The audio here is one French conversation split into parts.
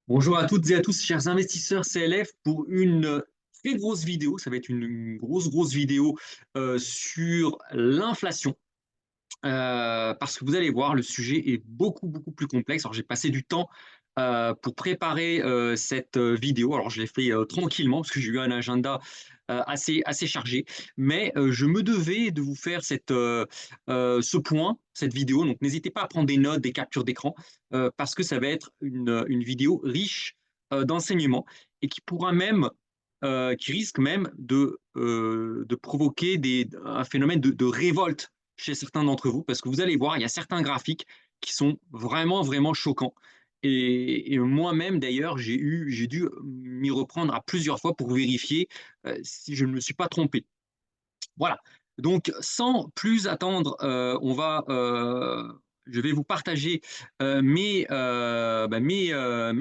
Bonjour à toutes et à tous, chers investisseurs CLF, pour une très grosse vidéo. Ça va être une grosse vidéo sur l'inflation. Parce que vous allez voir, le sujet est beaucoup plus complexe. Alors, j'ai passé du temps pour préparer cette vidéo. Alors, je l'ai fait tranquillement parce que j'ai eu un agenda assez chargé. Mais je me devais de vous faire ce point, cette vidéo. Donc, n'hésitez pas à prendre des notes, des captures d'écran, parce que ça va être une vidéo riche d'enseignements et qui risque même de provoquer un phénomène de révolte chez certains d'entre vous, parce que vous allez voir, il y a certains graphiques qui sont vraiment choquants. Et moi-même, d'ailleurs, j'ai dû m'y reprendre à plusieurs fois pour vérifier si je ne me suis pas trompé. Voilà. Donc, sans plus attendre, je vais vous partager mes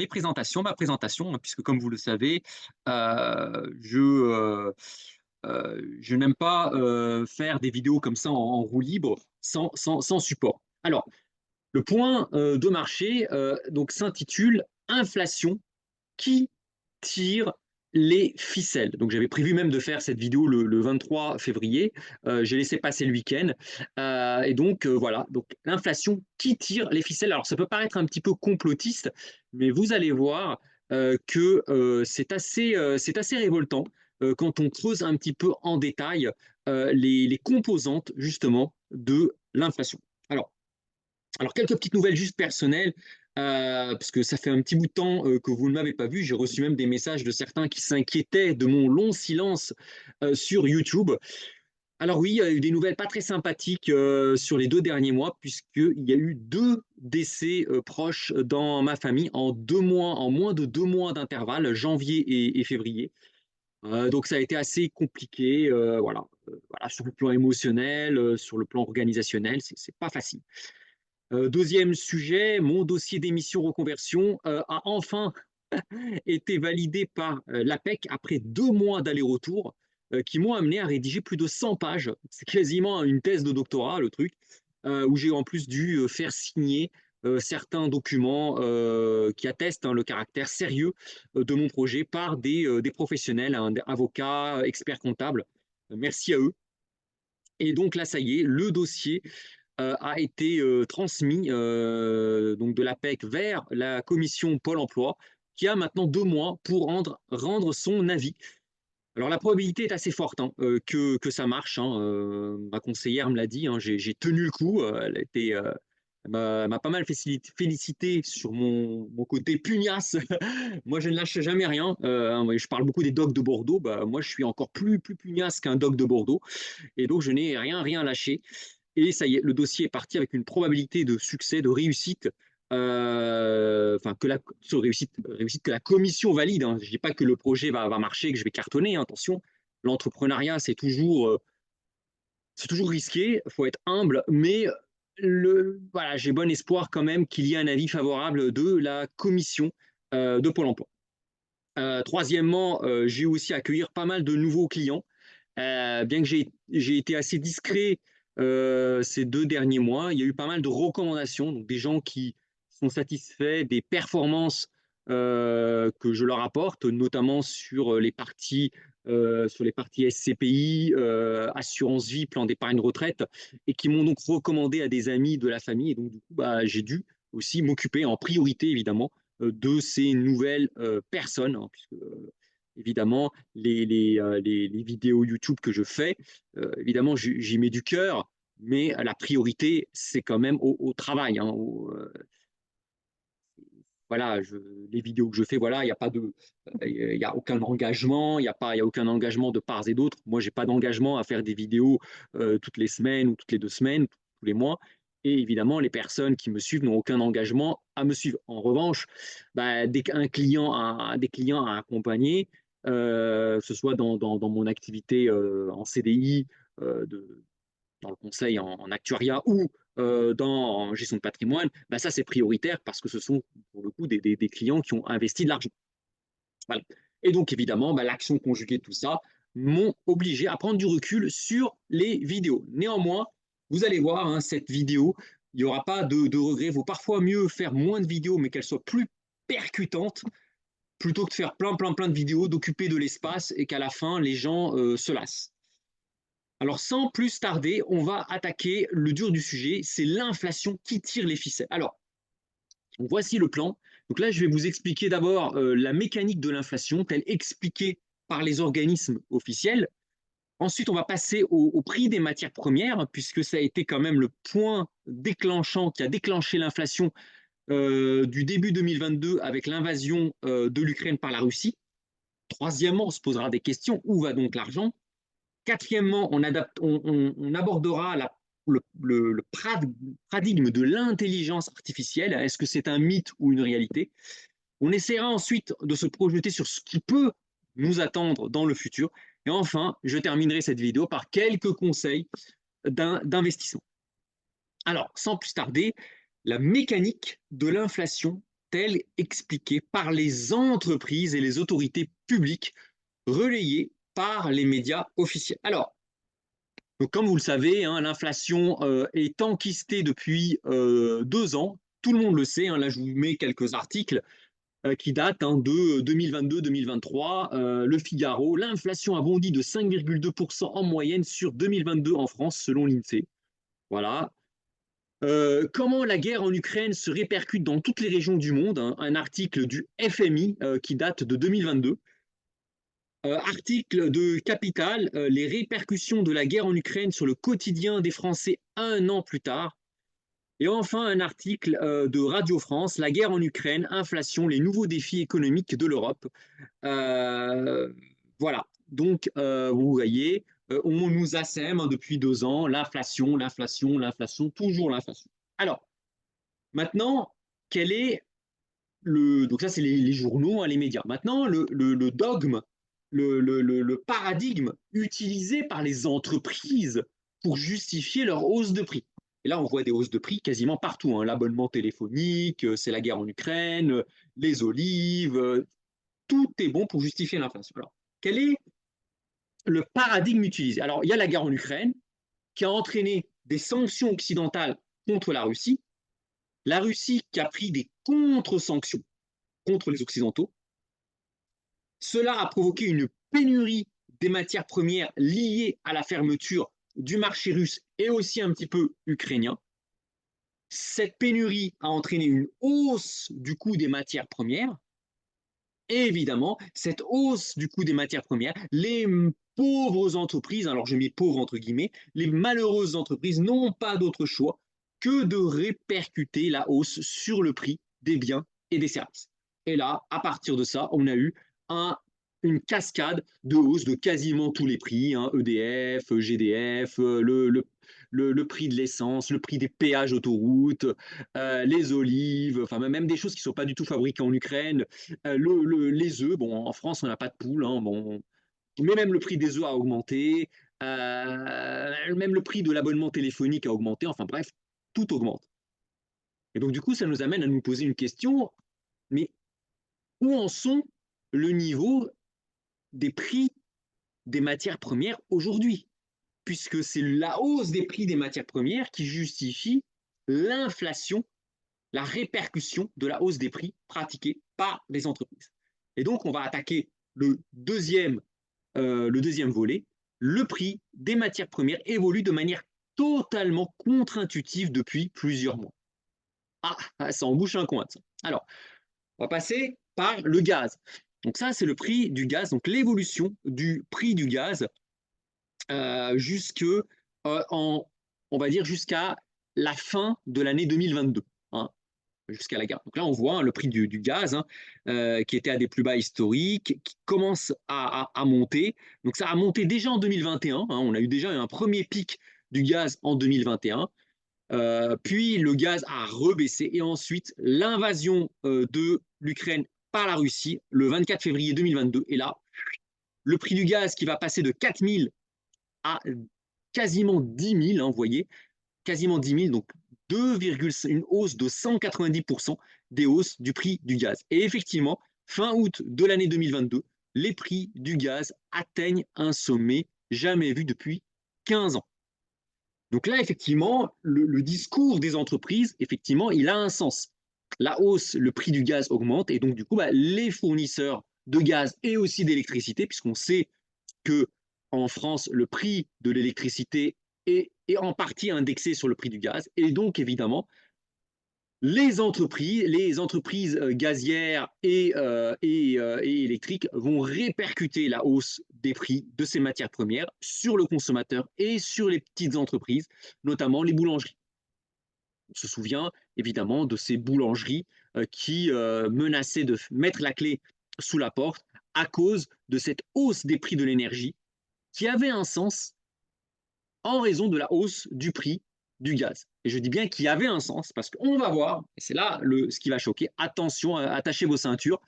présentations, ma présentation, hein, puisque comme vous le savez, je n'aime pas faire des vidéos comme ça en roue libre, sans support. Alors, le point de marché donc s'intitule Inflation, qui tire les ficelles. Donc j'avais prévu même de faire cette vidéo le 23 février. J'ai laissé passer le week-end. Et donc voilà, donc l'inflation qui tire les ficelles. Alors ça peut paraître un petit peu complotiste, mais vous allez voir que c'est assez révoltant quand on creuse un petit peu en détail les composantes justement de l'inflation. Alors, alors, quelques petites nouvelles juste personnelles, parce que ça fait un petit bout de temps que vous ne m'avez pas vu. J'ai reçu même des messages de certains qui s'inquiétaient de mon long silence sur YouTube. Alors oui, il y a eu des nouvelles pas très sympathiques sur les 2 derniers mois, puisqu'il y a eu 2 décès proches dans ma famille en 2 mois, en moins de 2 mois d'intervalle, janvier et février. Donc ça a été assez compliqué, voilà, sur le plan émotionnel, sur le plan organisationnel, c'est pas facile. Deuxième sujet, mon dossier d'émission reconversion a enfin été validé par l'APEC après 2 mois d'aller-retour qui m'ont amené à rédiger plus de 100 pages. C'est quasiment une thèse de doctorat, le truc, où j'ai en plus dû faire signer certains documents qui attestent le caractère sérieux de mon projet par des professionnels, hein, des avocats, experts comptables. Merci à eux. Et donc là, ça y est, le dossier a été transmis donc de l'APEC vers la commission Pôle emploi, qui a maintenant 2 mois pour rendre son avis. Alors la probabilité est assez forte hein, que ça marche. Hein, ma conseillère me l'a dit, hein, j'ai tenu le coup. Elle m'a pas mal félicité sur mon côté pugnace. Moi, je ne lâche jamais rien. Je parle beaucoup des docs de Bordeaux. Bah, moi, je suis encore plus pugnace qu'un doc de Bordeaux. Et donc, je n'ai rien lâché. Et ça y est, le dossier est parti avec une probabilité de succès, de réussite, enfin que réussite que la commission valide. Hein. Je ne dis pas que le projet va marcher, que je vais cartonner. Hein, attention, l'entrepreneuriat c'est toujours risqué, il faut être humble, mais voilà, j'ai bon espoir quand même qu'il y ait un avis favorable de la commission de Pôle Emploi. Troisièmement, j'ai aussi accueillir pas mal de nouveaux clients. Bien que j'ai été assez discret ces 2 derniers mois, il y a eu pas mal de recommandations, donc des gens qui sont satisfaits des performances que je leur apporte, notamment sur les parties SCPI, assurance vie, plan d'épargne retraite, et qui m'ont donc recommandé à des amis de la famille. Et donc, du coup, bah, j'ai dû aussi m'occuper en priorité, évidemment, de ces nouvelles personnes, hein, puisque évidemment, les vidéos YouTube que je fais, évidemment, j'y mets du cœur, mais la priorité, c'est quand même au travail. Hein, voilà, les vidéos que je fais, voilà, il n'y a pas de, il y a aucun engagement, il y a aucun engagement de part et d'autre. Moi, j'ai pas d'engagement à faire des vidéos toutes les semaines ou toutes les 2 semaines, tous les mois. Et évidemment, les personnes qui me suivent n'ont aucun engagement à me suivre. En revanche, bah, dès qu'un client des clients à accompagner, que ce soit dans mon activité en CDI, de, dans le conseil en actuariat ou en gestion de patrimoine, bah ça c'est prioritaire parce que ce sont pour le coup des clients qui ont investi de l'argent. Voilà. Et donc évidemment, bah, l'action conjuguée de tout ça m'ont obligé à prendre du recul sur les vidéos. Néanmoins, vous allez voir, hein, cette vidéo, il n'y aura pas de regret. Il vaut parfois mieux faire moins de vidéos, mais qu'elles soient plus percutante plutôt que de faire plein de vidéos, d'occuper de l'espace et qu'à la fin, les gens se lassent. Alors, sans plus tarder, on va attaquer le dur du sujet, c'est l'inflation qui tire les ficelles. Alors, voici le plan. Donc là, je vais vous expliquer d'abord la mécanique de l'inflation, telle expliquée par les organismes officiels. Ensuite, on va passer au prix des matières premières, puisque ça a été quand même le point déclenchant qui a déclenché l'inflation du début 2022 avec l'invasion de l'Ukraine par la Russie. Troisièmement, on se posera des questions. Où va donc l'argent? Quatrièmement, on abordera le paradigme de l'intelligence artificielle. Est-ce que c'est un mythe ou une réalité? On essaiera ensuite de se projeter sur ce qui peut nous attendre dans le futur. Et enfin, je terminerai cette vidéo par quelques conseils d'investissement. Alors, sans plus tarder, la mécanique de l'inflation telle expliquée par les entreprises et les autorités publiques relayées par les médias officiels. Alors, donc comme vous le savez, hein, l'inflation est enquistée depuis 2 ans. Tout le monde le sait. Hein, là, je vous mets quelques articles qui datent hein, de 2022-2023. Le Figaro, l'inflation a bondi de 5,2% en moyenne sur 2022 en France, selon l'INSEE. Voilà. Comment la guerre en Ukraine se répercute dans toutes les régions du monde, hein, un article du FMI qui date de 2022. Article de Capital, les répercussions de la guerre en Ukraine sur le quotidien des Français 1 an plus tard. Et enfin, un article de Radio France, la guerre en Ukraine, inflation, les nouveaux défis économiques de l'Europe. Voilà, donc vous voyez, on nous assème hein, depuis 2 ans, l'inflation, l'inflation, l'inflation, toujours l'inflation. Alors, maintenant, quel est donc ça c'est les journaux, hein, les médias. Maintenant, le dogme, le paradigme utilisé par les entreprises pour justifier leur hausse de prix. Et là, on voit des hausses de prix quasiment partout. Hein. L'abonnement téléphonique, c'est la guerre en Ukraine, les olives, tout est bon pour justifier l'inflation. Alors, quel est le paradigme utilisé? Alors, il y a la guerre en Ukraine qui a entraîné des sanctions occidentales contre la Russie qui a pris des contre-sanctions contre les Occidentaux. Cela a provoqué une pénurie des matières premières liées à la fermeture du marché russe et aussi un petit peu ukrainien. Cette pénurie a entraîné une hausse du coût des matières premières. Et évidemment, cette hausse du coût des matières premières, les pauvres entreprises, alors je mets pauvres entre guillemets, les malheureuses entreprises n'ont pas d'autre choix que de répercuter la hausse sur le prix des biens et des services. Et là, à partir de ça, on a eu une cascade de hausse de quasiment tous les prix, hein, EDF, GDF, le prix de l'essence, le prix des péages autoroutes, les olives, enfin même des choses qui ne sont pas du tout fabriquées en Ukraine, les œufs, bon, en France, on n'a pas de poules, hein, bon, mais même le prix des œufs a augmenté, même le prix de l'abonnement téléphonique a augmenté, enfin bref, tout augmente. Et donc, du coup, ça nous amène à nous poser une question, mais où en sont le niveau des prix des matières premières aujourd'hui? Puisque c'est la hausse des prix des matières premières qui justifie l'inflation, la répercussion de la hausse des prix pratiquée par les entreprises. Et donc, on va attaquer le deuxième volet. Le prix des matières premières évolue de manière totalement contre-intuitive depuis plusieurs mois. Ah, ça en bouche un coin. Ça. Alors, on va passer par le gaz. Donc ça, c'est le prix du gaz, donc l'évolution du prix du gaz jusque on va dire jusqu'à la fin de l'année 2022, hein, jusqu'à la guerre. Donc là, on voit hein, le prix du gaz hein, qui était à des plus bas historiques, qui commence à monter. Donc ça a monté déjà en 2021. Hein, on a eu déjà un premier pic du gaz en 2021. Puis le gaz a rebaissé et ensuite l'invasion de l'Ukraine par la Russie le 24 février 2022. Et là, le prix du gaz qui va passer de 4 000 à quasiment 10 000, hein, vous voyez, quasiment 10 000, donc une hausse de 190% des hausses du prix du gaz. Et effectivement, fin août de l'année 2022, les prix du gaz atteignent un sommet jamais vu depuis 15 ans. Donc là, effectivement, le discours des entreprises, effectivement, il a un sens. la hausse, le prix du gaz augmente et donc du coup, bah, les fournisseurs de gaz et aussi d'électricité, puisqu'on sait que en France, le prix de l'électricité est en partie indexé sur le prix du gaz. Et donc, évidemment, les entreprises gazières et électriques vont répercuter la hausse des prix de ces matières premières sur le consommateur et sur les petites entreprises, notamment les boulangeries. On se souvient évidemment de ces boulangeries qui menaçaient de mettre la clé sous la porte à cause de cette hausse des prix de l'énergie qui avait un sens en raison de la hausse du prix du gaz. Et je dis bien qu'il y avait un sens parce qu'on va voir, et c'est là ce qui va choquer, attention, attachez vos ceintures.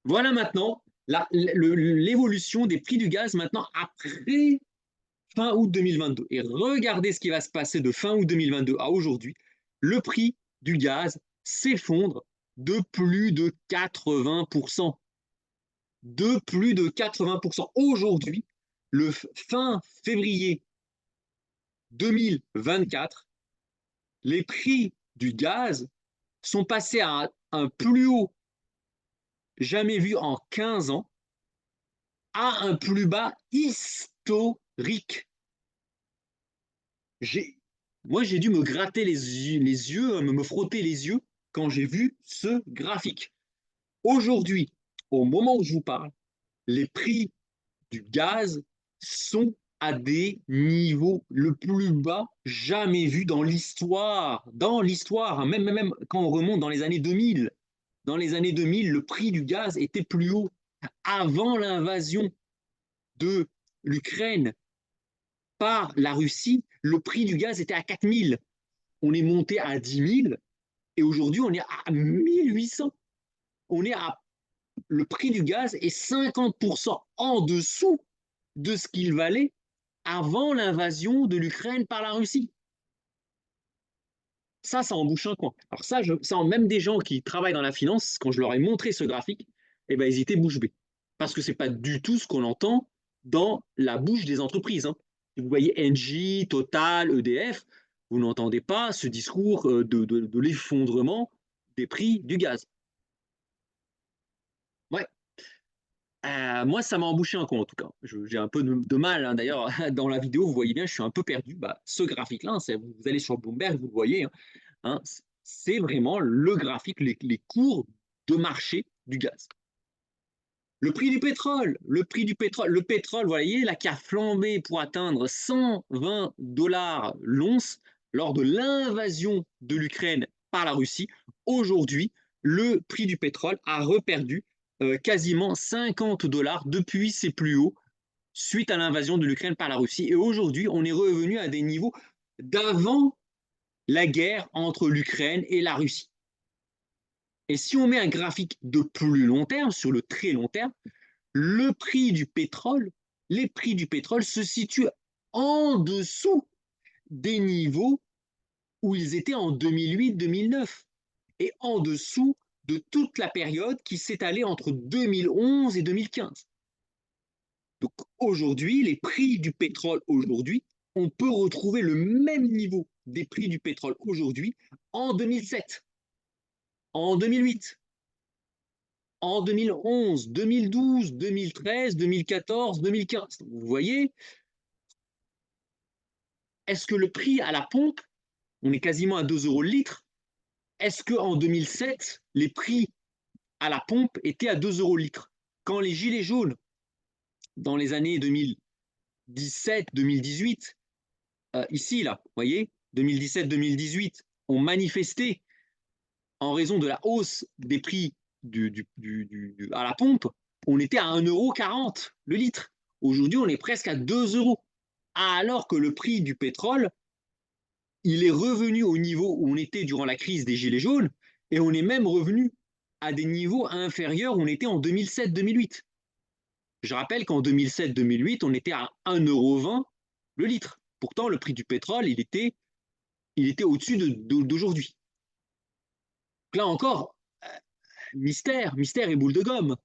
Voilà maintenant l'évolution des prix du gaz maintenant après fin août 2022. Et regardez ce qui va se passer de fin août 2022 à aujourd'hui. Le prix du gaz s'effondre de plus de 80%. De plus de 80%. Aujourd'hui, le fin février 2024, les prix du gaz sont passés à un plus haut jamais vu en 15 ans à un plus bas historique. Moi, j'ai dû me gratter les yeux, me frotter les yeux quand j'ai vu ce graphique. Aujourd'hui, au moment où je vous parle, les prix du gaz sont à des niveaux le plus bas jamais vus dans l'histoire, hein, même quand on remonte dans les années 2000. Dans les années 2000, le prix du gaz était plus haut. Avant l'invasion de l'Ukraine par la Russie, le prix du gaz était à 4000. On est monté à 10 000 et aujourd'hui, on est à 1800. On est à Le prix du gaz est 50% en dessous de ce qu'il valait avant l'invasion de l'Ukraine par la Russie. Ça embouche un coin. Alors même des gens qui travaillent dans la finance, quand je leur ai montré ce graphique, eh ben, ils étaient bouche bée. Parce que ce n'est pas du tout ce qu'on entend dans la bouche des entreprises. Hein. Vous voyez Engie, Total, EDF, vous n'entendez pas ce discours de l'effondrement des prix du gaz. Ouais. Moi, ça m'a embouché un coin en tout cas. J'ai un peu de mal. Hein. D'ailleurs, dans la vidéo, vous voyez bien, je suis un peu perdu. Bah, ce graphique-là, vous allez sur Bloomberg, vous le voyez. Hein. Hein, c'est vraiment le graphique, les cours de marché du gaz. Le prix du pétrole, le pétrole, vous voyez, là, qui a flambé pour atteindre 120 dollars l'once lors de l'invasion de l'Ukraine par la Russie. Aujourd'hui, le prix du pétrole a reperdu quasiment 50 dollars depuis ses plus hauts suite à l'invasion de l'Ukraine par la Russie. Et aujourd'hui, on est revenu à des niveaux d'avant la guerre entre l'Ukraine et la Russie. Et si on met un graphique de plus long terme, sur le très long terme, le prix du pétrole, les prix du pétrole se situent en dessous des niveaux où ils étaient en 2008-2009 et en dessous de toute la période qui s'étalait entre 2011 et 2015. Donc aujourd'hui, les prix du pétrole aujourd'hui, on peut retrouver le même niveau des prix du pétrole aujourd'hui en 2007, en 2008, en 2011, 2012, 2013, 2014, 2015. Vous voyez, est-ce que le prix à la pompe, on est quasiment à 2 euros le litre, est-ce qu'en 2007, les prix à la pompe étaient à 2 euros le litre? Quand les gilets jaunes, dans les années 2017, 2018, ici, là, vous voyez, 2017-2018, ont manifesté en raison de la hausse des prix à la pompe, on était à 1,40 € le litre. Aujourd'hui, on est presque à 2 euros. Alors que le prix du pétrole, il est revenu au niveau où on était durant la crise des Gilets jaunes, et on est même revenu à des niveaux inférieurs où on était en 2007-2008. Je rappelle qu'en 2007-2008, on était à 1,20 € le litre. Pourtant, le prix du pétrole, il était au-dessus d'aujourd'hui. Là encore, mystère et boule de gomme.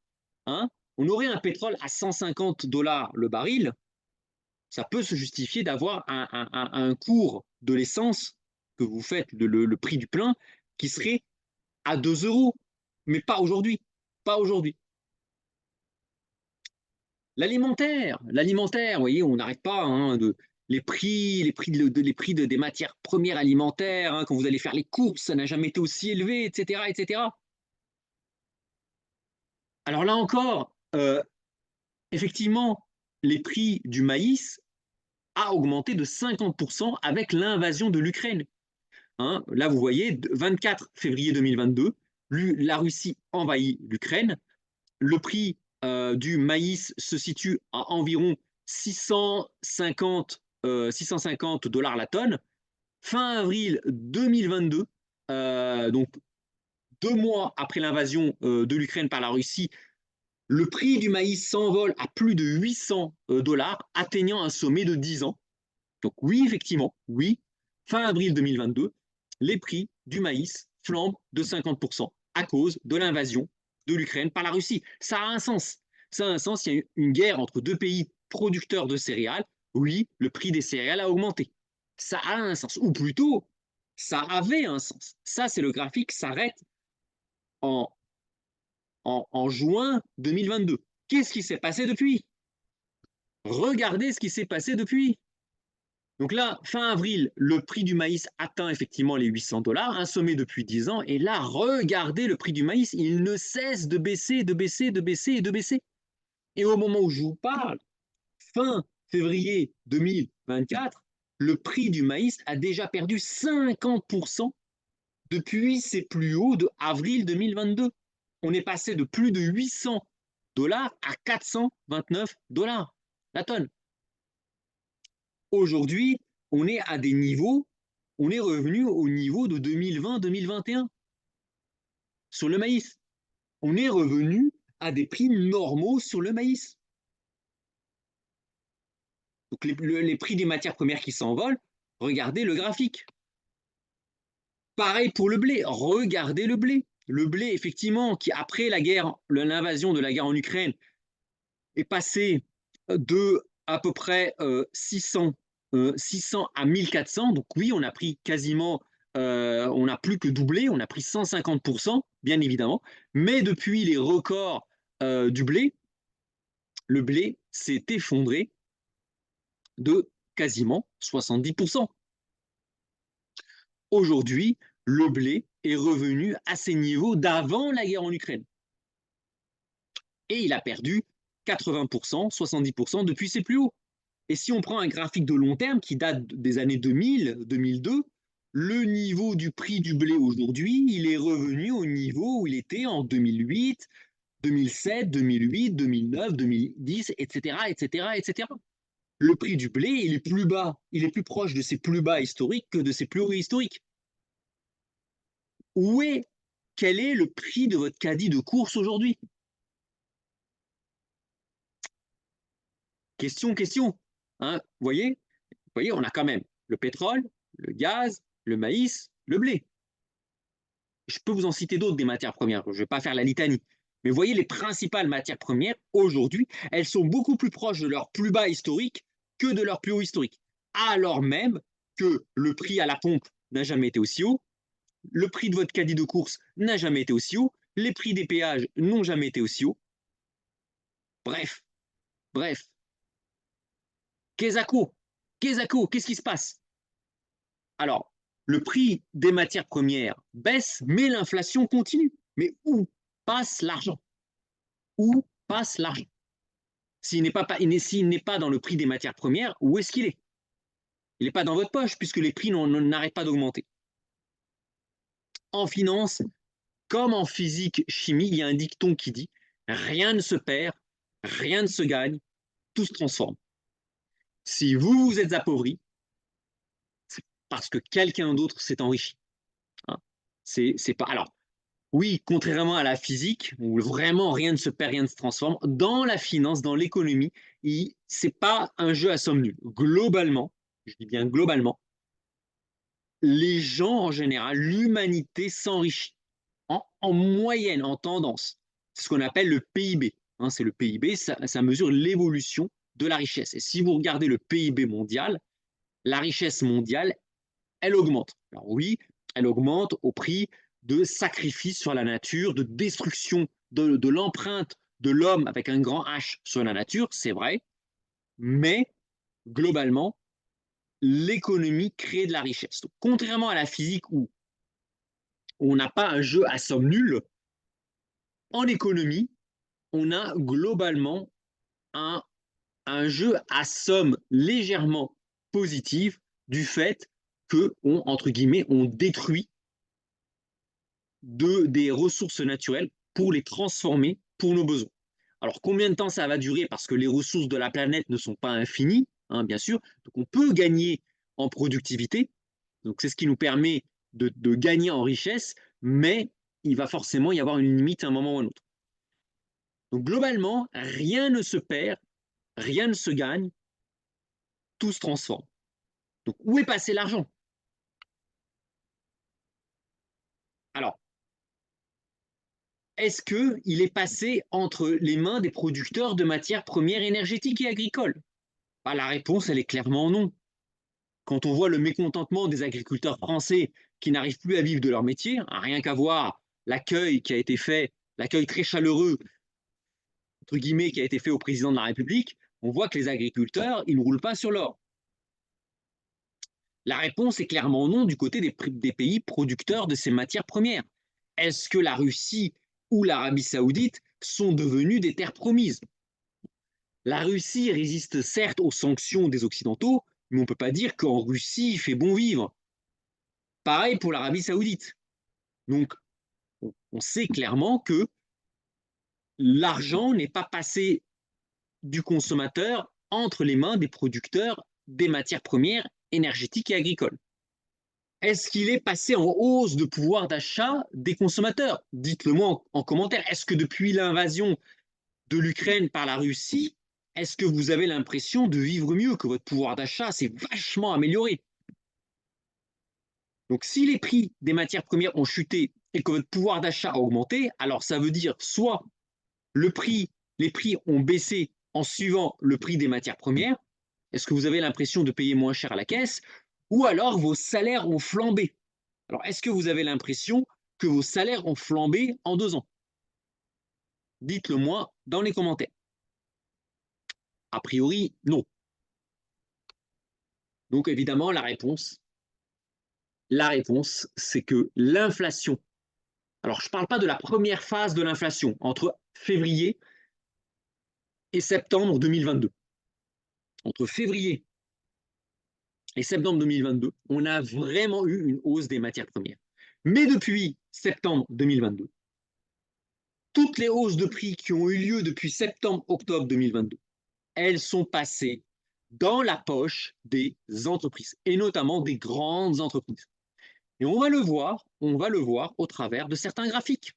Hein, on aurait un pétrole à 150 dollars le baril, ça peut se justifier d'avoir un cours de l'essence que vous faites le prix du plein qui serait à 2 euros. Mais pas aujourd'hui. Pas aujourd'hui. L'alimentaire, vous voyez, on n'arrête pas hein, les prix des matières premières alimentaires, hein, quand vous allez faire les courses, ça n'a jamais été aussi élevé, etc., etc. Alors là encore, effectivement, les prix du maïs a augmenté de 50% avec l'invasion de l'Ukraine. Hein, là, vous voyez, 24 février 2022, la Russie envahit l'Ukraine. Le prix du maïs se situe à environ 650 dollars la tonne. Fin avril 2022, donc 2 mois après l'invasion de l'Ukraine par la Russie, le prix du maïs s'envole à plus de 800 dollars, atteignant un sommet de 10 ans. Donc oui, effectivement, oui, fin avril 2022, les prix du maïs flambent de 50% à cause de l'invasion de l'Ukraine par la Russie. Ça a un sens. Ça a un sens, il y a une guerre entre deux pays producteurs de céréales. Oui, le prix des céréales a augmenté. Ça a un sens. Ou plutôt, ça avait un sens. Ça, c'est le graphique s'arrête en, en juin 2022. Qu'est-ce qui s'est passé depuis? Regardez ce qui s'est passé depuis. Donc là, fin avril, le prix du maïs atteint effectivement les 800 dollars, un sommet depuis 10 ans. Et là, regardez le prix du maïs, il ne cesse de baisser, de baisser, de baisser et de baisser. Et au moment où je vous parle, fin février 2024, le prix du maïs a déjà perdu 50% depuis ses plus hauts de avril 2022. On est passé de plus de 800 dollars à 429 dollars la tonne. Aujourd'hui, on est à des niveaux, on est revenu au niveau de 2020-2021 sur le maïs. On est revenu à des prix normaux sur le maïs. Donc les prix des matières premières qui s'envolent, regardez le graphique. Pareil pour le blé, regardez le blé. Le blé, effectivement, qui après la guerre, l'invasion de la guerre en Ukraine, est passé de à peu près 600 à 1400. Donc oui, on a pris quasiment, on n'a plus que doublé, on a pris 150%, bien évidemment. Mais depuis les records du blé, le blé s'est effondré de quasiment 70%. Aujourd'hui, le blé est revenu à ses niveaux d'avant la guerre en Ukraine. Et il a perdu 80%, 70% depuis ses plus hauts. Et si on prend un graphique de long terme qui date des années 2000, 2002, le niveau du prix du blé aujourd'hui, il est revenu au niveau où il était en 2008, 2007, 2008, 2009, 2010, etc., etc., etc. Le prix du blé, il est plus bas, il est plus proche de ses plus bas historiques que de ses plus hauts historiques. Quel est le prix de votre caddie de course aujourd'hui? Question. Hein, vous voyez, on a quand même le pétrole, le gaz, le maïs, le blé. Je peux vous en citer d'autres des matières premières, je ne vais pas faire la litanie. Mais vous voyez, les principales matières premières, aujourd'hui, elles sont beaucoup plus proches de leur plus bas historique que de leur plus haut historique. Alors même que le prix à la pompe n'a jamais été aussi haut, le prix de votre caddie de course n'a jamais été aussi haut, les prix des péages n'ont jamais été aussi hauts. Bref, bref. Qu'est-ce qui se passe? Alors, le prix des matières premières baisse, mais l'inflation continue. Mais où passe l'argent? Où passe l'argent? S'il n'est pas dans le prix des matières premières, où est-ce qu'il est? Il n'est pas dans votre poche, puisque les prix n'arrêtent pas d'augmenter. En finance, comme en physique, chimie, il y a un dicton qui dit « Rien ne se perd, rien ne se gagne, tout se transforme ». Si vous vous êtes appauvri, c'est parce que quelqu'un d'autre s'est enrichi. Hein, c'est pas... Alors, oui, contrairement à la physique, où vraiment rien ne se perd, rien ne se transforme, dans la finance, dans l'économie, c'est pas un jeu à somme nulle. Globalement, je dis bien globalement, les gens en général, l'humanité s'enrichit en moyenne, en tendance. C'est ce qu'on appelle le PIB. Hein, c'est le PIB, ça mesure l'évolution de la richesse. Et si vous regardez le PIB mondial, la richesse mondiale elle augmente. Alors oui, elle augmente au prix de sacrifices sur la nature, de destruction de l'empreinte de l'homme avec un grand H sur la nature, c'est vrai, mais globalement, l'économie crée de la richesse. Donc, contrairement à la physique où on n'a pas un jeu à somme nulle, en économie, on a globalement un, un jeu à somme légèrement positive du fait que on, entre guillemets, on détruit des ressources naturelles pour les transformer pour nos besoins. Alors combien de temps ça va durer? Parce que les ressources de la planète ne sont pas infinies, hein, bien sûr. Donc on peut gagner en productivité. Donc c'est ce qui nous permet de gagner en richesse, mais il va forcément y avoir une limite à un moment ou à un autre. Donc globalement, rien ne se perd, rien ne se gagne, tout se transforme. Donc où est passé l'argent? Alors, est-ce qu'il est passé entre les mains des producteurs de matières premières énergétiques et agricoles? Bah, la réponse, elle est clairement non. Quand on voit le mécontentement des agriculteurs français qui n'arrivent plus à vivre de leur métier, hein, rien qu'à voir l'accueil qui a été fait, l'accueil très chaleureux, entre guillemets, qui a été fait au président de la République, on voit que les agriculteurs, ils ne roulent pas sur l'or. La réponse est clairement non du côté des pays producteurs de ces matières premières. Est-ce que la Russie ou l'Arabie saoudite sont devenus des terres promises? La Russie résiste certes aux sanctions des Occidentaux, mais on ne peut pas dire qu'en Russie, il fait bon vivre. Pareil pour l'Arabie saoudite. Donc, on sait clairement que l'argent n'est pas passé du consommateur entre les mains des producteurs des matières premières énergétiques et agricoles. Est-ce qu'il est passé en hausse de pouvoir d'achat des consommateurs? Dites-le moi en commentaire. Est-ce que depuis l'invasion de l'Ukraine par la Russie, est-ce que vous avez l'impression de vivre mieux, que votre pouvoir d'achat s'est vachement amélioré? Donc si les prix des matières premières ont chuté et que votre pouvoir d'achat a augmenté, alors ça veut dire soit le prix, les prix ont baissé en suivant le prix des matières premières, est-ce que vous avez l'impression de payer moins cher à la caisse, ou alors vos salaires ont flambé? Alors est-ce que vous avez l'impression que vos salaires ont flambé en 2 ans? Dites-le moi dans les commentaires. A priori, non. Donc évidemment, la réponse, c'est que l'inflation, alors je ne parle pas de la première phase de l'inflation, entre février et septembre 2022. Entre février et septembre 2022, on a vraiment eu une hausse des matières premières. Mais depuis septembre 2022, toutes les hausses de prix qui ont eu lieu depuis septembre-octobre 2022, elles sont passées dans la poche des entreprises, et notamment des grandes entreprises. Et on va le voir au travers de certains graphiques.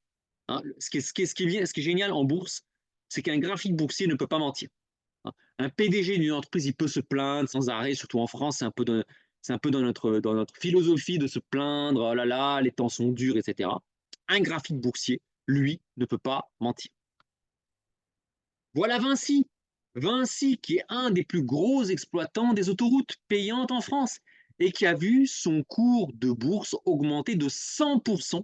Hein, ce qui est génial en bourse, c'est qu'un graphique boursier ne peut pas mentir. Hein. Un PDG d'une entreprise, il peut se plaindre sans arrêt, surtout en France, c'est un peu dans notre philosophie de se plaindre, oh là là, les temps sont durs, etc. Un graphique boursier, lui, ne peut pas mentir. Voilà Vinci. Vinci, qui est un des plus gros exploitants des autoroutes payantes en France et qui a vu son cours de bourse augmenter de 100%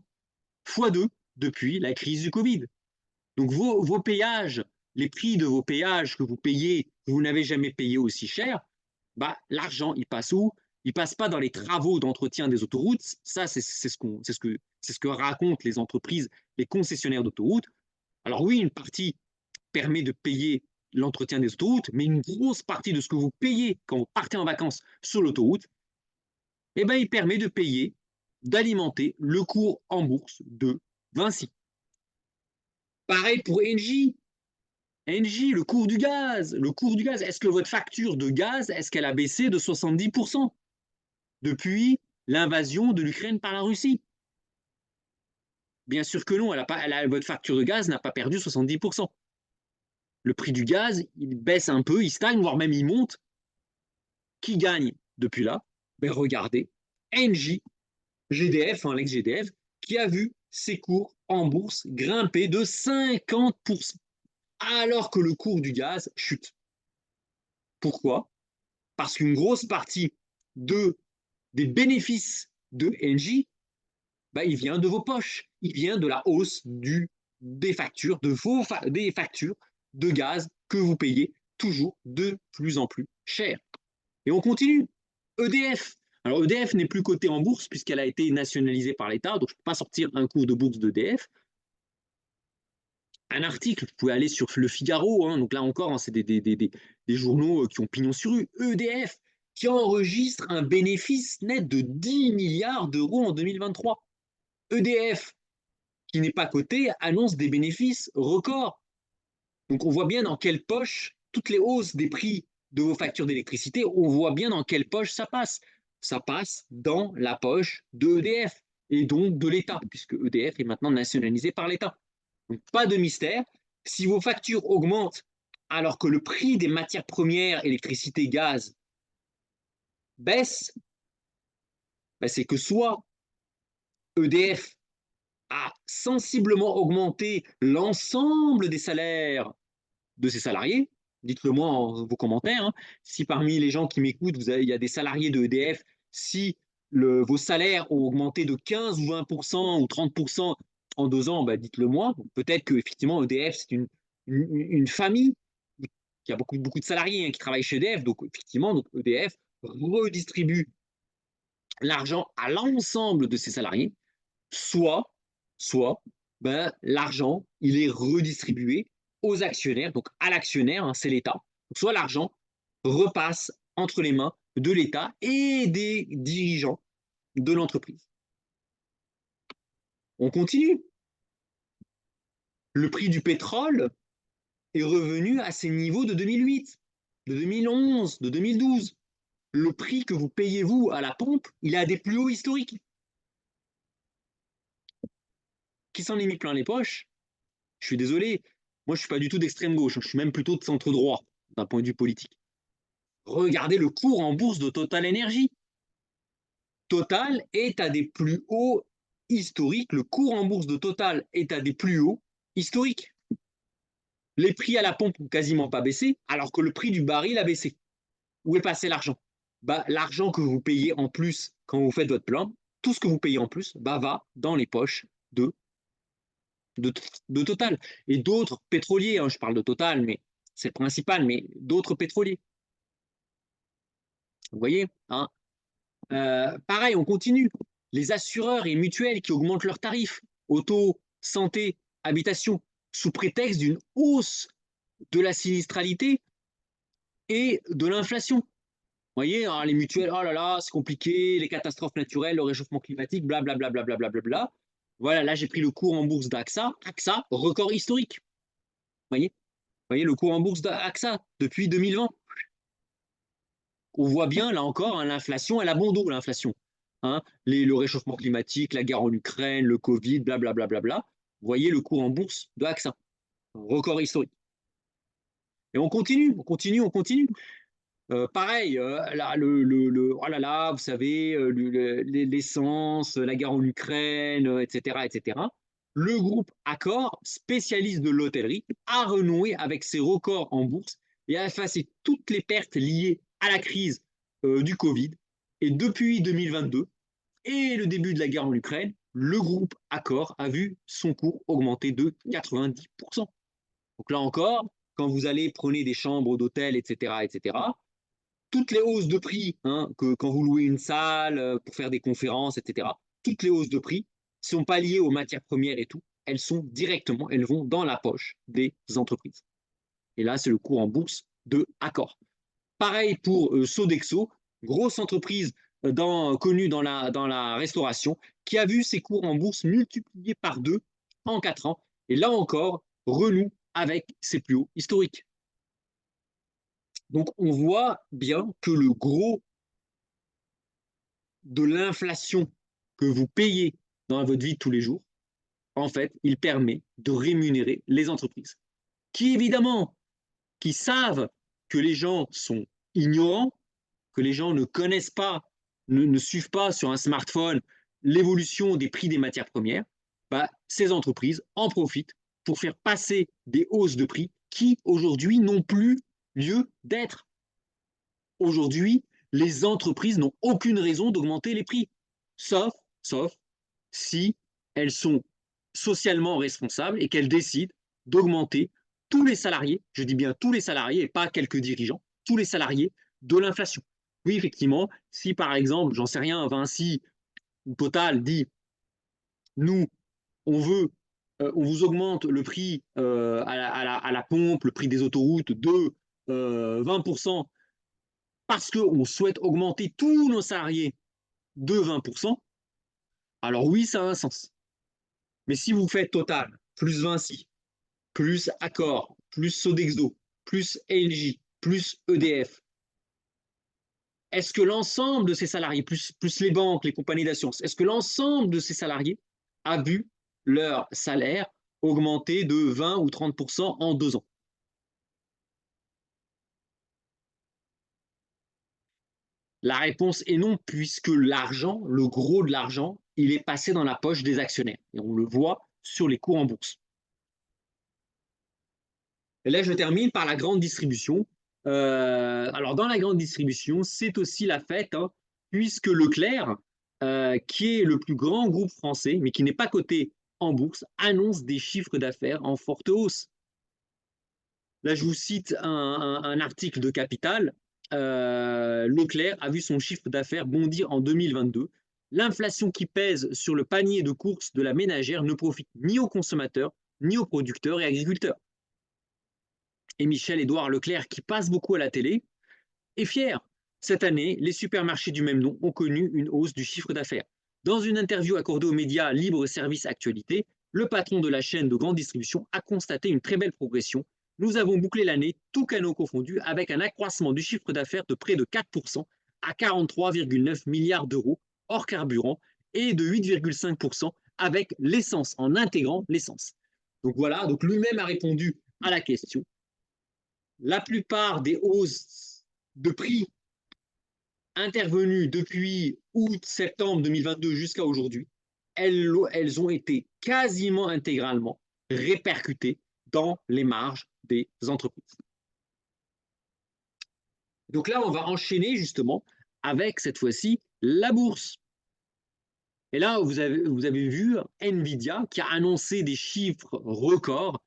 x2 depuis la crise du Covid. Donc vos péages, les prix de vos péages que vous payez, que vous n'avez jamais payé aussi cher, bah, l'argent, il passe où? Il passe pas dans les travaux d'entretien des autoroutes. Ça, c'est ce que racontent les entreprises, les concessionnaires d'autoroutes. Alors oui, une partie permet de payer l'entretien des autoroutes, mais une grosse partie de ce que vous payez quand vous partez en vacances sur l'autoroute, eh ben, il permet de payer, d'alimenter le cours en bourse de Vinci. Pareil pour Engie. Engie, le cours du gaz. Le cours du gaz. Est-ce que votre facture de gaz, est-ce qu'elle a baissé de 70% depuis l'invasion de l'Ukraine par la Russie? Bien sûr que non, votre facture de gaz n'a pas perdu 70%. Le prix du gaz, il baisse un peu, il stagne, voire même il monte. Qui gagne depuis là? Ben regardez, Engie, GDF, hein, l'ex-GDF, qui a vu ses cours en bourse grimper de 50%, alors que le cours du gaz chute. Pourquoi? Parce qu'une grosse partie de des bénéfices de Engie, bah, il vient de vos poches, il vient de la hausse des factures, des factures de gaz que vous payez toujours de plus en plus cher. Et on continue. EDF. Alors EDF n'est plus cotée en bourse puisqu'elle a été nationalisée par l'État, donc je ne peux pas sortir un cours de bourse d'EDF. Un article, vous pouvez aller sur Le Figaro, hein, donc là encore, hein, c'est des journaux qui ont pignon sur rue. EDF qui enregistre un bénéfice net de 10 milliards d'euros en 2023. EDF qui n'est pas coté annonce des bénéfices records. Donc on voit bien dans quelle poche toutes les hausses des prix de vos factures d'électricité, on voit bien dans quelle poche ça passe. Ça passe dans la poche de EDF et donc de l'État, puisque EDF est maintenant nationalisé par l'État. Donc pas de mystère. Si vos factures augmentent alors que le prix des matières premières, électricité, gaz, baisse, ben c'est que soit EDF a sensiblement augmenté l'ensemble des salaires de ses salariés. Dites-le moi en vos commentaires. Hein. Si parmi les gens qui m'écoutent, il y a des salariés de EDF, si vos salaires ont augmenté de 15 ou 20% ou 30% en 2 ans, bah, dites-le moi. Peut-être que effectivement EDF, c'est une famille qui a beaucoup de salariés hein, qui travaillent chez EDF. Donc effectivement, donc EDF redistribue l'argent à l'ensemble de ses salariés, soit ben, l'argent, il est redistribué aux actionnaires, donc à l'actionnaire, hein, c'est l'État. Soit l'argent repasse entre les mains de l'État et des dirigeants de l'entreprise. On continue. Le prix du pétrole est revenu à ses niveaux de 2008, de 2011, de 2012. Le prix que vous payez, vous, à la pompe, il est à des plus hauts historiques. Qui s'en est mis plein les poches? Je suis désolé, moi je ne suis pas du tout d'extrême gauche, je suis même plutôt de centre droit d'un point de vue politique. Regardez le cours en bourse de Total Energy. Total est à des plus hauts historiques, le cours en bourse de Total est à des plus hauts historiques. Les prix à la pompe n'ont quasiment pas baissé, alors que le prix du baril a baissé. Où est passé l'argent? Bah, l'argent que vous payez en plus quand vous faites votre plan, tout ce que vous payez en plus bah, va dans les poches de Total et d'autres pétroliers. Hein, je parle de Total, mais c'est le principal, mais d'autres pétroliers. Vous voyez hein pareil, on continue. Les assureurs et mutuelles qui augmentent leurs tarifs, auto, santé, habitation, sous prétexte d'une hausse de la sinistralité et de l'inflation. Vous voyez, hein, les mutuelles, oh là là, c'est compliqué, les catastrophes naturelles, le réchauffement climatique, blablabla. Bla, bla, bla, bla, bla. Voilà, là j'ai pris le cours en bourse d'AXA. AXA, record historique. Vous voyez le cours en bourse d'AXA depuis 2020. On voit bien, là encore, hein, l'inflation, elle a bon dos, l'inflation. Hein, le réchauffement climatique, la guerre en Ukraine, le Covid, blablabla. Bla, bla, bla, bla. Vous voyez le cours en bourse de AXA. Record historique. Et on continue, on continue, on continue. Pareil, là, oh là là, vous savez, l'essence, la guerre en Ukraine, etc., etc. Le groupe Accor, spécialiste de l'hôtellerie, a renoué avec ses records en bourse et a effacé toutes les pertes liées à la crise du Covid. Et depuis 2022 et le début de la guerre en Ukraine, le groupe Accor a vu son cours augmenter de 90%. Donc là encore, quand vous allez prenez des chambres d'hôtel, etc., etc., toutes les hausses de prix, hein, que quand vous louez une salle pour faire des conférences, etc., toutes les hausses de prix ne sont pas liées aux matières premières et tout, elles sont directement, elles vont dans la poche des entreprises. Et là, c'est le cours en bourse de Accor. Pareil pour Sodexo, grosse entreprise connue dans la restauration, qui a vu ses cours en bourse multipliés par 2 en 4 ans. Et là encore, renoue avec ses plus hauts historiques. Donc on voit bien que le gros de l'inflation que vous payez dans votre vie de tous les jours, en fait, il permet de rémunérer les entreprises. Qui évidemment, qui savent que les gens sont ignorants, que les gens ne connaissent pas, ne suivent pas sur un smartphone l'évolution des prix des matières premières, bah, ces entreprises en profitent pour faire passer des hausses de prix qui aujourd'hui n'ont plus lieu d'être. Aujourd'hui, les entreprises n'ont aucune raison d'augmenter les prix, sauf si elles sont socialement responsables et qu'elles décident d'augmenter tous les salariés, je dis bien tous les salariés et pas quelques dirigeants, tous les salariés de l'inflation. Oui, effectivement, si par exemple, j'en sais rien, Vinci ou Total dit, nous, on veut, on vous augmente le prix à la pompe, le prix des autoroutes de 20%, parce qu'on souhaite augmenter tous nos salariés de 20%, alors oui, ça a un sens. Mais si vous faites Total, plus Vinci, plus Accor, plus Sodexo, plus Engie, plus EDF, est-ce que l'ensemble de ces salariés, plus les banques, les compagnies d'assurance, est-ce que l'ensemble de ces salariés a vu leur salaire augmenter de 20 ou 30% en 2 ans? La réponse est non, puisque l'argent, le gros de l'argent, il est passé dans la poche des actionnaires. Et on le voit sur les cours en bourse. Et là, je termine par la grande distribution. Alors, dans la grande distribution, c'est aussi la fête, hein, puisque Leclerc, qui est le plus grand groupe français, mais qui n'est pas coté en bourse, annonce des chiffres d'affaires en forte hausse. Là, je vous cite un article de Capital. Leclerc a vu son chiffre d'affaires bondir en 2022. L'inflation qui pèse sur le panier de courses de la ménagère ne profite ni aux consommateurs, ni aux producteurs et agriculteurs. Et Michel-Édouard Leclerc, qui passe beaucoup à la télé, est fier. Cette année, les supermarchés du même nom ont connu une hausse du chiffre d'affaires. Dans une interview accordée aux médias Libre Service Actualité, le patron de la chaîne de grande distribution a constaté une très belle progression. Nous avons bouclé l'année, tous canaux confondus, avec un accroissement du chiffre d'affaires de près de 4% à 43,9 milliards d'euros hors carburant et de 8,5% avec l'essence, en intégrant l'essence. Donc voilà, donc lui-même a répondu à la question. La plupart des hausses de prix intervenues depuis août-septembre 2022 jusqu'à aujourd'hui, elles ont été quasiment intégralement répercutées dans les marges des entreprises. Donc là, on va enchaîner justement avec cette fois-ci la bourse. Et là, vous avez vu Nvidia qui a annoncé des chiffres records.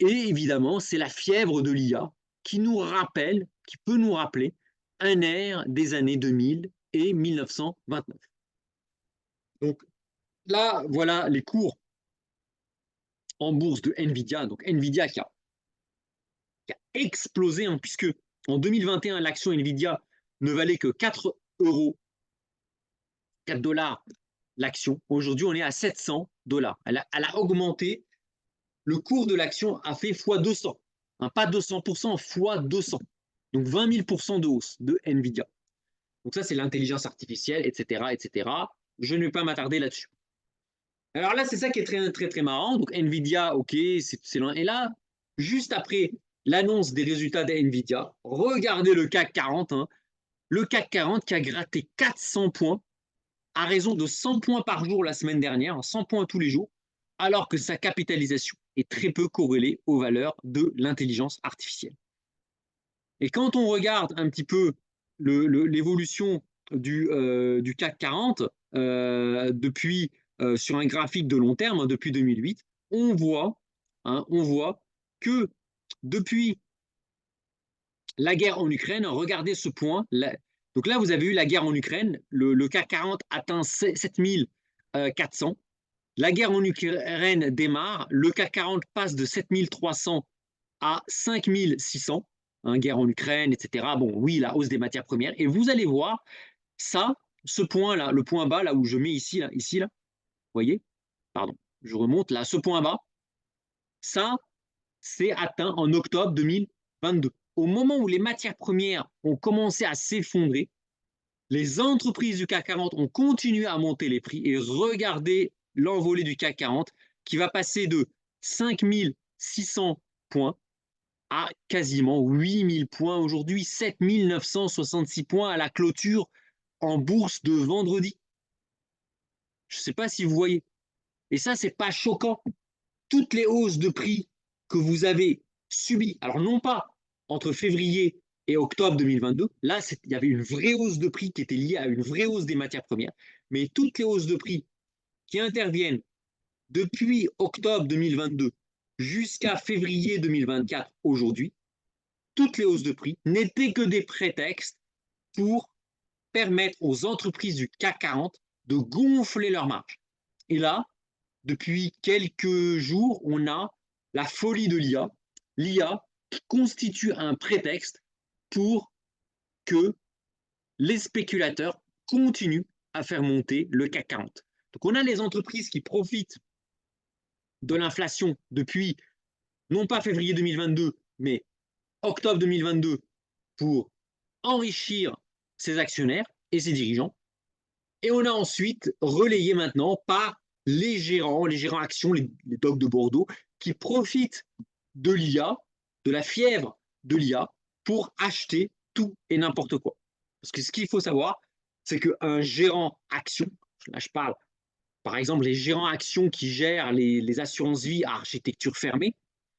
Et évidemment, c'est la fièvre de l'IA qui nous rappelle, qui peut nous rappeler un air des années 2000 et 1929. Donc là, voilà les cours en bourse de Nvidia. Donc Nvidia qui a explosé, hein, puisque en 2021, l'action Nvidia ne valait que 4 euros, 4 dollars l'action. Aujourd'hui, on est à 700 dollars. Elle a augmenté. Le cours de l'action a fait x200. Hein, pas 200%, x200. Donc 20 000% de hausse de Nvidia. Donc ça, c'est l'intelligence artificielle, etc., etc. Je ne vais pas m'attarder là-dessus. Alors là, c'est ça qui est très, très, très marrant. Donc Nvidia, ok, c'est loin. Et là, juste après l'annonce des résultats d'Nvidia, regardez le CAC 40. Hein, le CAC 40 qui a gratté 400 points à raison de 100 points par jour la semaine dernière, 100 points tous les jours, alors que sa capitalisation est très peu corrélée aux valeurs de l'intelligence artificielle. Et quand on regarde un petit peu l'évolution du CAC 40 depuis, sur un graphique de long terme, hein, depuis 2008, on voit que depuis la guerre en Ukraine, regardez ce point. Donc là, vous avez eu la guerre en Ukraine, le CAC 40 atteint 7400. La guerre en Ukraine démarre, le CAC 40 passe de 7300 à 5600, hein, guerre en Ukraine, etc. Bon, oui, la hausse des matières premières. Et vous allez voir, ça, ce point-là, le point bas, là où je mets ici, là, vous voyez, pardon, je remonte là, ce point bas, ça, c'est atteint en octobre 2022. Au moment où les matières premières ont commencé à s'effondrer, les entreprises du CAC 40 ont continué à monter les prix et regardez l'envolée du CAC 40 qui va passer de 5600 points à quasiment 8000 points aujourd'hui, 7966 points à la clôture en bourse de vendredi. Je ne sais pas si vous voyez. Et ça, c'est pas choquant. Toutes les hausses de prix que vous avez subies, alors non pas entre février et octobre 2022, là, il y avait une vraie hausse de prix qui était liée à une vraie hausse des matières premières. Mais toutes les hausses de prix qui interviennent depuis octobre 2022 jusqu'à février 2024 aujourd'hui, toutes les hausses de prix n'étaient que des prétextes pour permettre aux entreprises du CAC 40 de gonfler leurs marges. Et là, depuis quelques jours, on a la folie de l'IA. L'IA constitue un prétexte pour que les spéculateurs continuent à faire monter le CAC 40. Donc on a les entreprises qui profitent de l'inflation depuis non pas février 2022, mais octobre 2022 pour enrichir ses actionnaires et ses dirigeants. Et on a ensuite relayé maintenant par les gérants actions, les dogs de Bordeaux, qui profitent de l'IA, de la fièvre de l'IA, pour acheter tout et n'importe quoi. Parce que ce qu'il faut savoir, c'est qu'un gérant action, là je parle par exemple les gérants actions qui gèrent les assurances vie à architecture fermée,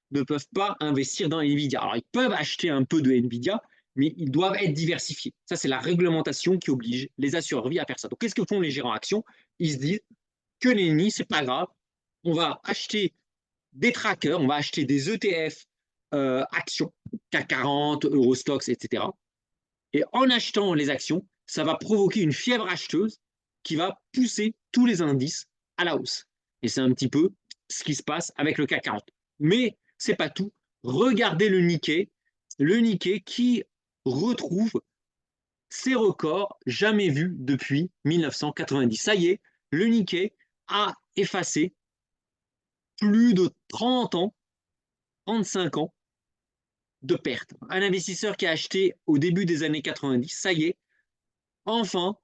ne peuvent pas investir dans Nvidia. Alors, ils peuvent acheter un peu de Nvidia, mais ils doivent être diversifiés. Ça, c'est la réglementation qui oblige les assureurs vie à faire ça. Donc, qu'est-ce que font les gérants actions? Ils se disent que nenni, c'est pas grave, on va acheter des trackers, on va acheter des ETF actions, CAC 40, Eurostox, etc. Et en achetant les actions, ça va provoquer une fièvre acheteuse qui va pousser tous les indices à la hausse. Et c'est un petit peu ce qui se passe avec le CAC 40. Mais c'est pas tout. Regardez le Nikkei qui retrouve ses records jamais vus depuis 1990. Ça y est, le Nikkei a effacé plus de 30 ans, 35 ans de pertes. Un investisseur qui a acheté au début des années 90, ça y est, enfin,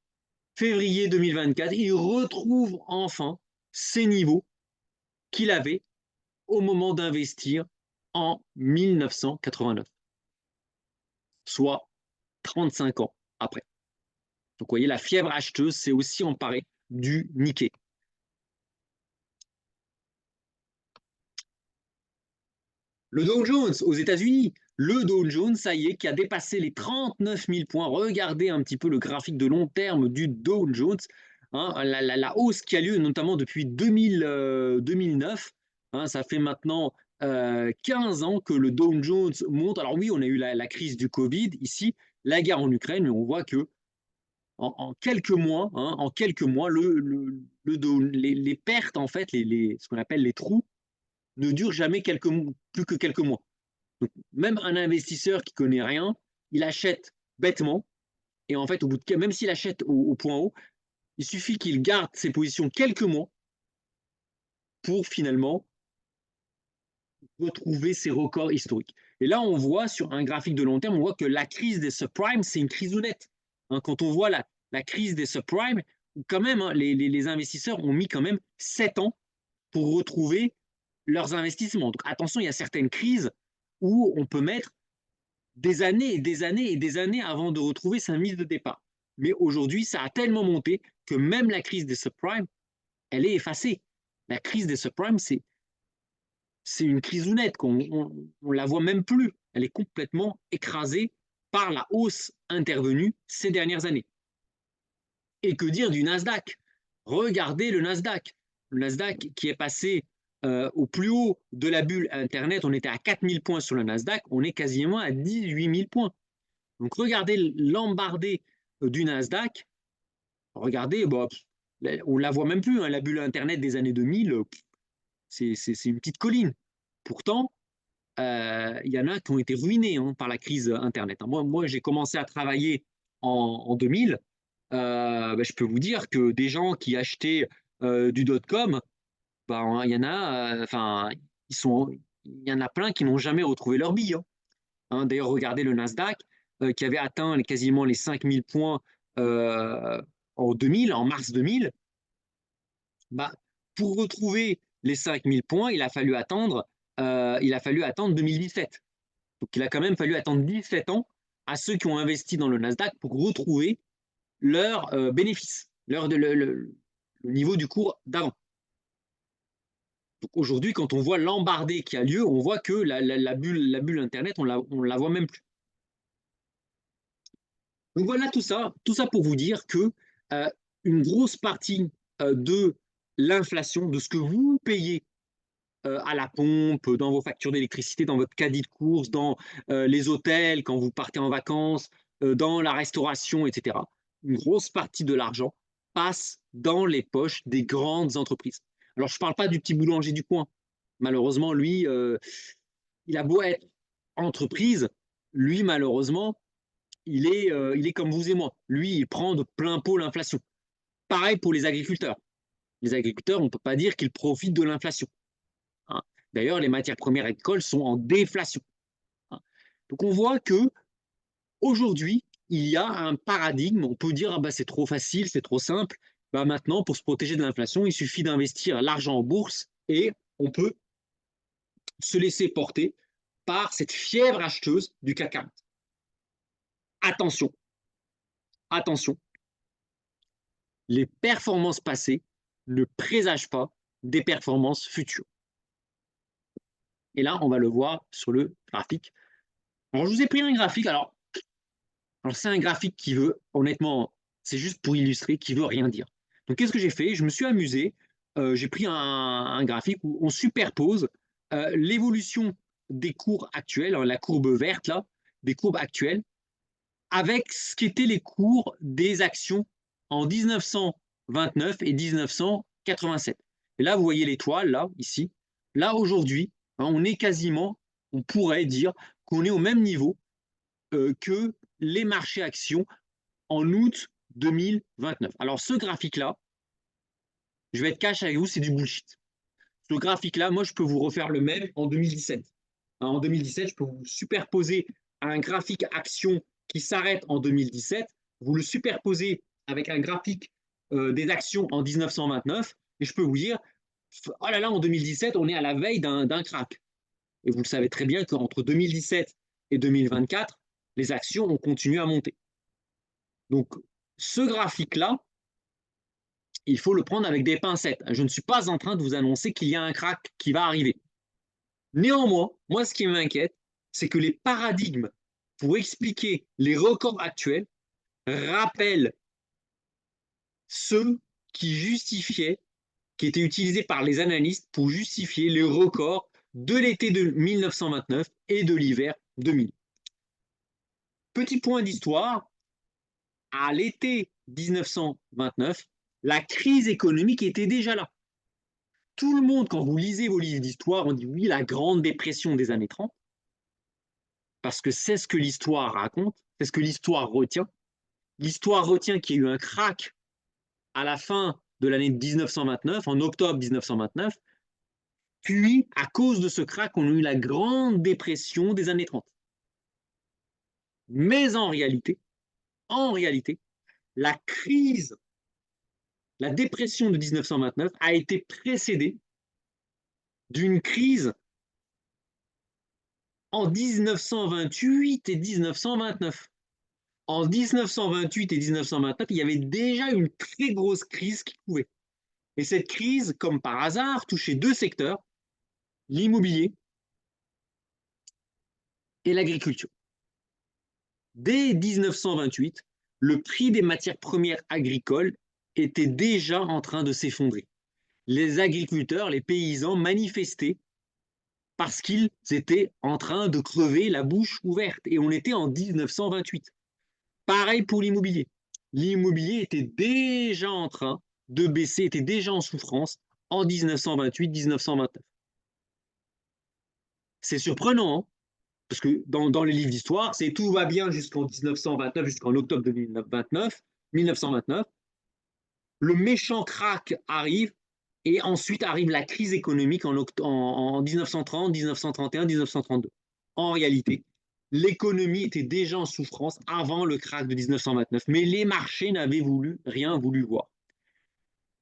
février 2024, il retrouve enfin ces niveaux qu'il avait au moment d'investir en 1989, soit 35 ans après. Donc, vous voyez, la fièvre acheteuse s'est aussi emparée du Nikkei. Le Dow Jones aux États-Unis, le Dow Jones, ça y est, qui a dépassé les 39 000 points. Regardez un petit peu le graphique de long terme du Dow Jones. Hein, la hausse qui a lieu notamment depuis 2009. Hein, ça fait maintenant 15 ans que le Dow Jones monte. Alors oui, on a eu la crise du Covid ici, la guerre en Ukraine, mais on voit que en quelques mois, hein, les pertes, en fait, ce qu'on appelle les trous, ne durent jamais plus que quelques mois. Donc, même un investisseur qui connaît rien, il achète bêtement. Et en fait, même s'il achète au point haut, il suffit qu'il garde ses positions quelques mois pour finalement retrouver ses records historiques. Et là, on voit sur un graphique de long terme, on voit que la crise des subprimes, c'est une crise honnête. Hein, quand on voit la crise des subprimes, quand même, hein, les investisseurs ont mis quand même 7 ans pour retrouver leurs investissements. Donc attention, il y a certaines crises où on peut mettre des années et des années et des années avant de retrouver sa mise de départ. Mais aujourd'hui, ça a tellement monté que même la crise des subprimes, elle est effacée. La crise des subprimes, c'est une crise honnête, on la voit même plus. Elle est complètement écrasée par la hausse intervenue ces dernières années. Et que dire du Nasdaq? Regardez le Nasdaq. Le Nasdaq qui est passé au plus haut de la bulle Internet, on était à 4000 points sur le Nasdaq, on est quasiment à 18 000 points. Donc regardez l'embardée du Nasdaq, regardez, bah, on ne la voit même plus, hein, la bulle Internet des années 2000, c'est une petite colline. Pourtant, il y en a qui ont été ruinés hein, par la crise Internet. Moi j'ai commencé à travailler en 2000. Ben, je peux vous dire que des gens qui achetaient du .com, ben, il y en a, il y en a plein qui n'ont jamais retrouvé leur bille. Hein. Hein, d'ailleurs, regardez le Nasdaq qui avait atteint quasiment les 5000 points en 2000, en mars 2000. Bah, pour retrouver les 5000 points, il a fallu attendre 2017. Donc, il a quand même fallu attendre 17 ans à ceux qui ont investi dans le Nasdaq pour retrouver leurs bénéfices, le niveau du cours d'avant. Donc aujourd'hui, quand on voit l'embardée qui a lieu, on voit que la bulle Internet, on la voit même plus. Donc voilà tout ça pour vous dire que euh, une grosse partie de l'inflation, de ce que vous payez à la pompe, dans vos factures d'électricité, dans votre caddie de course, dans les hôtels, quand vous partez en vacances, dans la restauration, etc. Une grosse partie de l'argent passe dans les poches des grandes entreprises. Alors, je ne parle pas du petit boulanger du coin. Malheureusement, lui, il a beau être entreprise, lui, malheureusement, il est comme vous et moi. Lui, il prend de plein pot l'inflation. Pareil pour les agriculteurs. Les agriculteurs, on ne peut pas dire qu'ils profitent de l'inflation. Hein. D'ailleurs, les matières premières agricoles sont en déflation. Hein. Donc on voit que aujourd'hui, il y a un paradigme. On peut dire ah bah, c'est trop facile, c'est trop simple. Bah, maintenant, pour se protéger de l'inflation, il suffit d'investir l'argent en bourse et on peut se laisser porter par cette fièvre acheteuse du CAC 40. Attention, attention, les performances passées ne présagent pas des performances futures. Et là, on va le voir sur le graphique. Alors, je vous ai pris un graphique. Alors c'est un graphique qui veut, honnêtement, c'est juste pour illustrer, qui veut rien dire. Donc, qu'est-ce que j'ai fait? Je me suis amusé. J'ai pris un graphique où on superpose l'évolution des cours actuels, hein, la courbe verte là, des courbes actuelles, avec ce qu'étaient les cours des actions en 1929 et 1987. Et là, vous voyez l'étoile, là, ici. Là, aujourd'hui, hein, on est quasiment, on pourrait dire qu'on est au même niveau que les marchés actions en août 2029. Alors, ce graphique-là, je vais être cash avec vous, c'est du bullshit. Ce graphique-là, moi, je peux vous refaire le même en 2017. En 2017, je peux vous superposer un graphique action qui s'arrête en 2017, vous le superposez avec un graphique des actions en 1929, et je peux vous dire, oh là là, en 2017, on est à la veille d'un crack. Et vous le savez très bien qu'entre 2017 et 2024, les actions ont continué à monter. Donc, ce graphique-là, il faut le prendre avec des pincettes. Je ne suis pas en train de vous annoncer qu'il y a un crack qui va arriver. Néanmoins, moi, ce qui m'inquiète, c'est que les paradigmes pour expliquer les records actuels rappellent ceux qui justifiaient, qui étaient utilisés par les analystes pour justifier les records de l'été de 1929 et de l'hiver 2000. Petit point d'histoire, à l'été 1929, la crise économique était déjà là. Tout le monde, quand vous lisez vos livres d'histoire, on dit oui, la grande dépression des années 30, parce que c'est ce que l'histoire raconte, c'est ce que l'histoire retient. L'histoire retient qu'il y a eu un crack à la fin de l'année 1929, en octobre 1929, puis à cause de ce crack, on a eu la grande dépression des années 30. Mais en réalité, la crise, la dépression de 1929 a été précédée d'une crise en 1928 et 1929. En 1928 et 1929, il y avait déjà une très grosse crise qui couvait. Et cette crise, comme par hasard, touchait deux secteurs, l'immobilier et l'agriculture. Dès 1928, le prix des matières premières agricoles était déjà en train de s'effondrer. Les agriculteurs, les paysans manifestaient parce qu'ils étaient en train de crever la bouche ouverte. Et on était en 1928. Pareil pour l'immobilier. L'immobilier était déjà en train de baisser, était déjà en souffrance en 1928-1929. C'est surprenant, hein, parce que dans les livres d'histoire, c'est tout va bien jusqu'en 1929, jusqu'en octobre 1929. Le méchant crack arrive et ensuite arrive la crise économique en 1930, 1931, 1932. En réalité, l'économie était déjà en souffrance avant le crack de 1929, mais les marchés n'avaient rien voulu voir.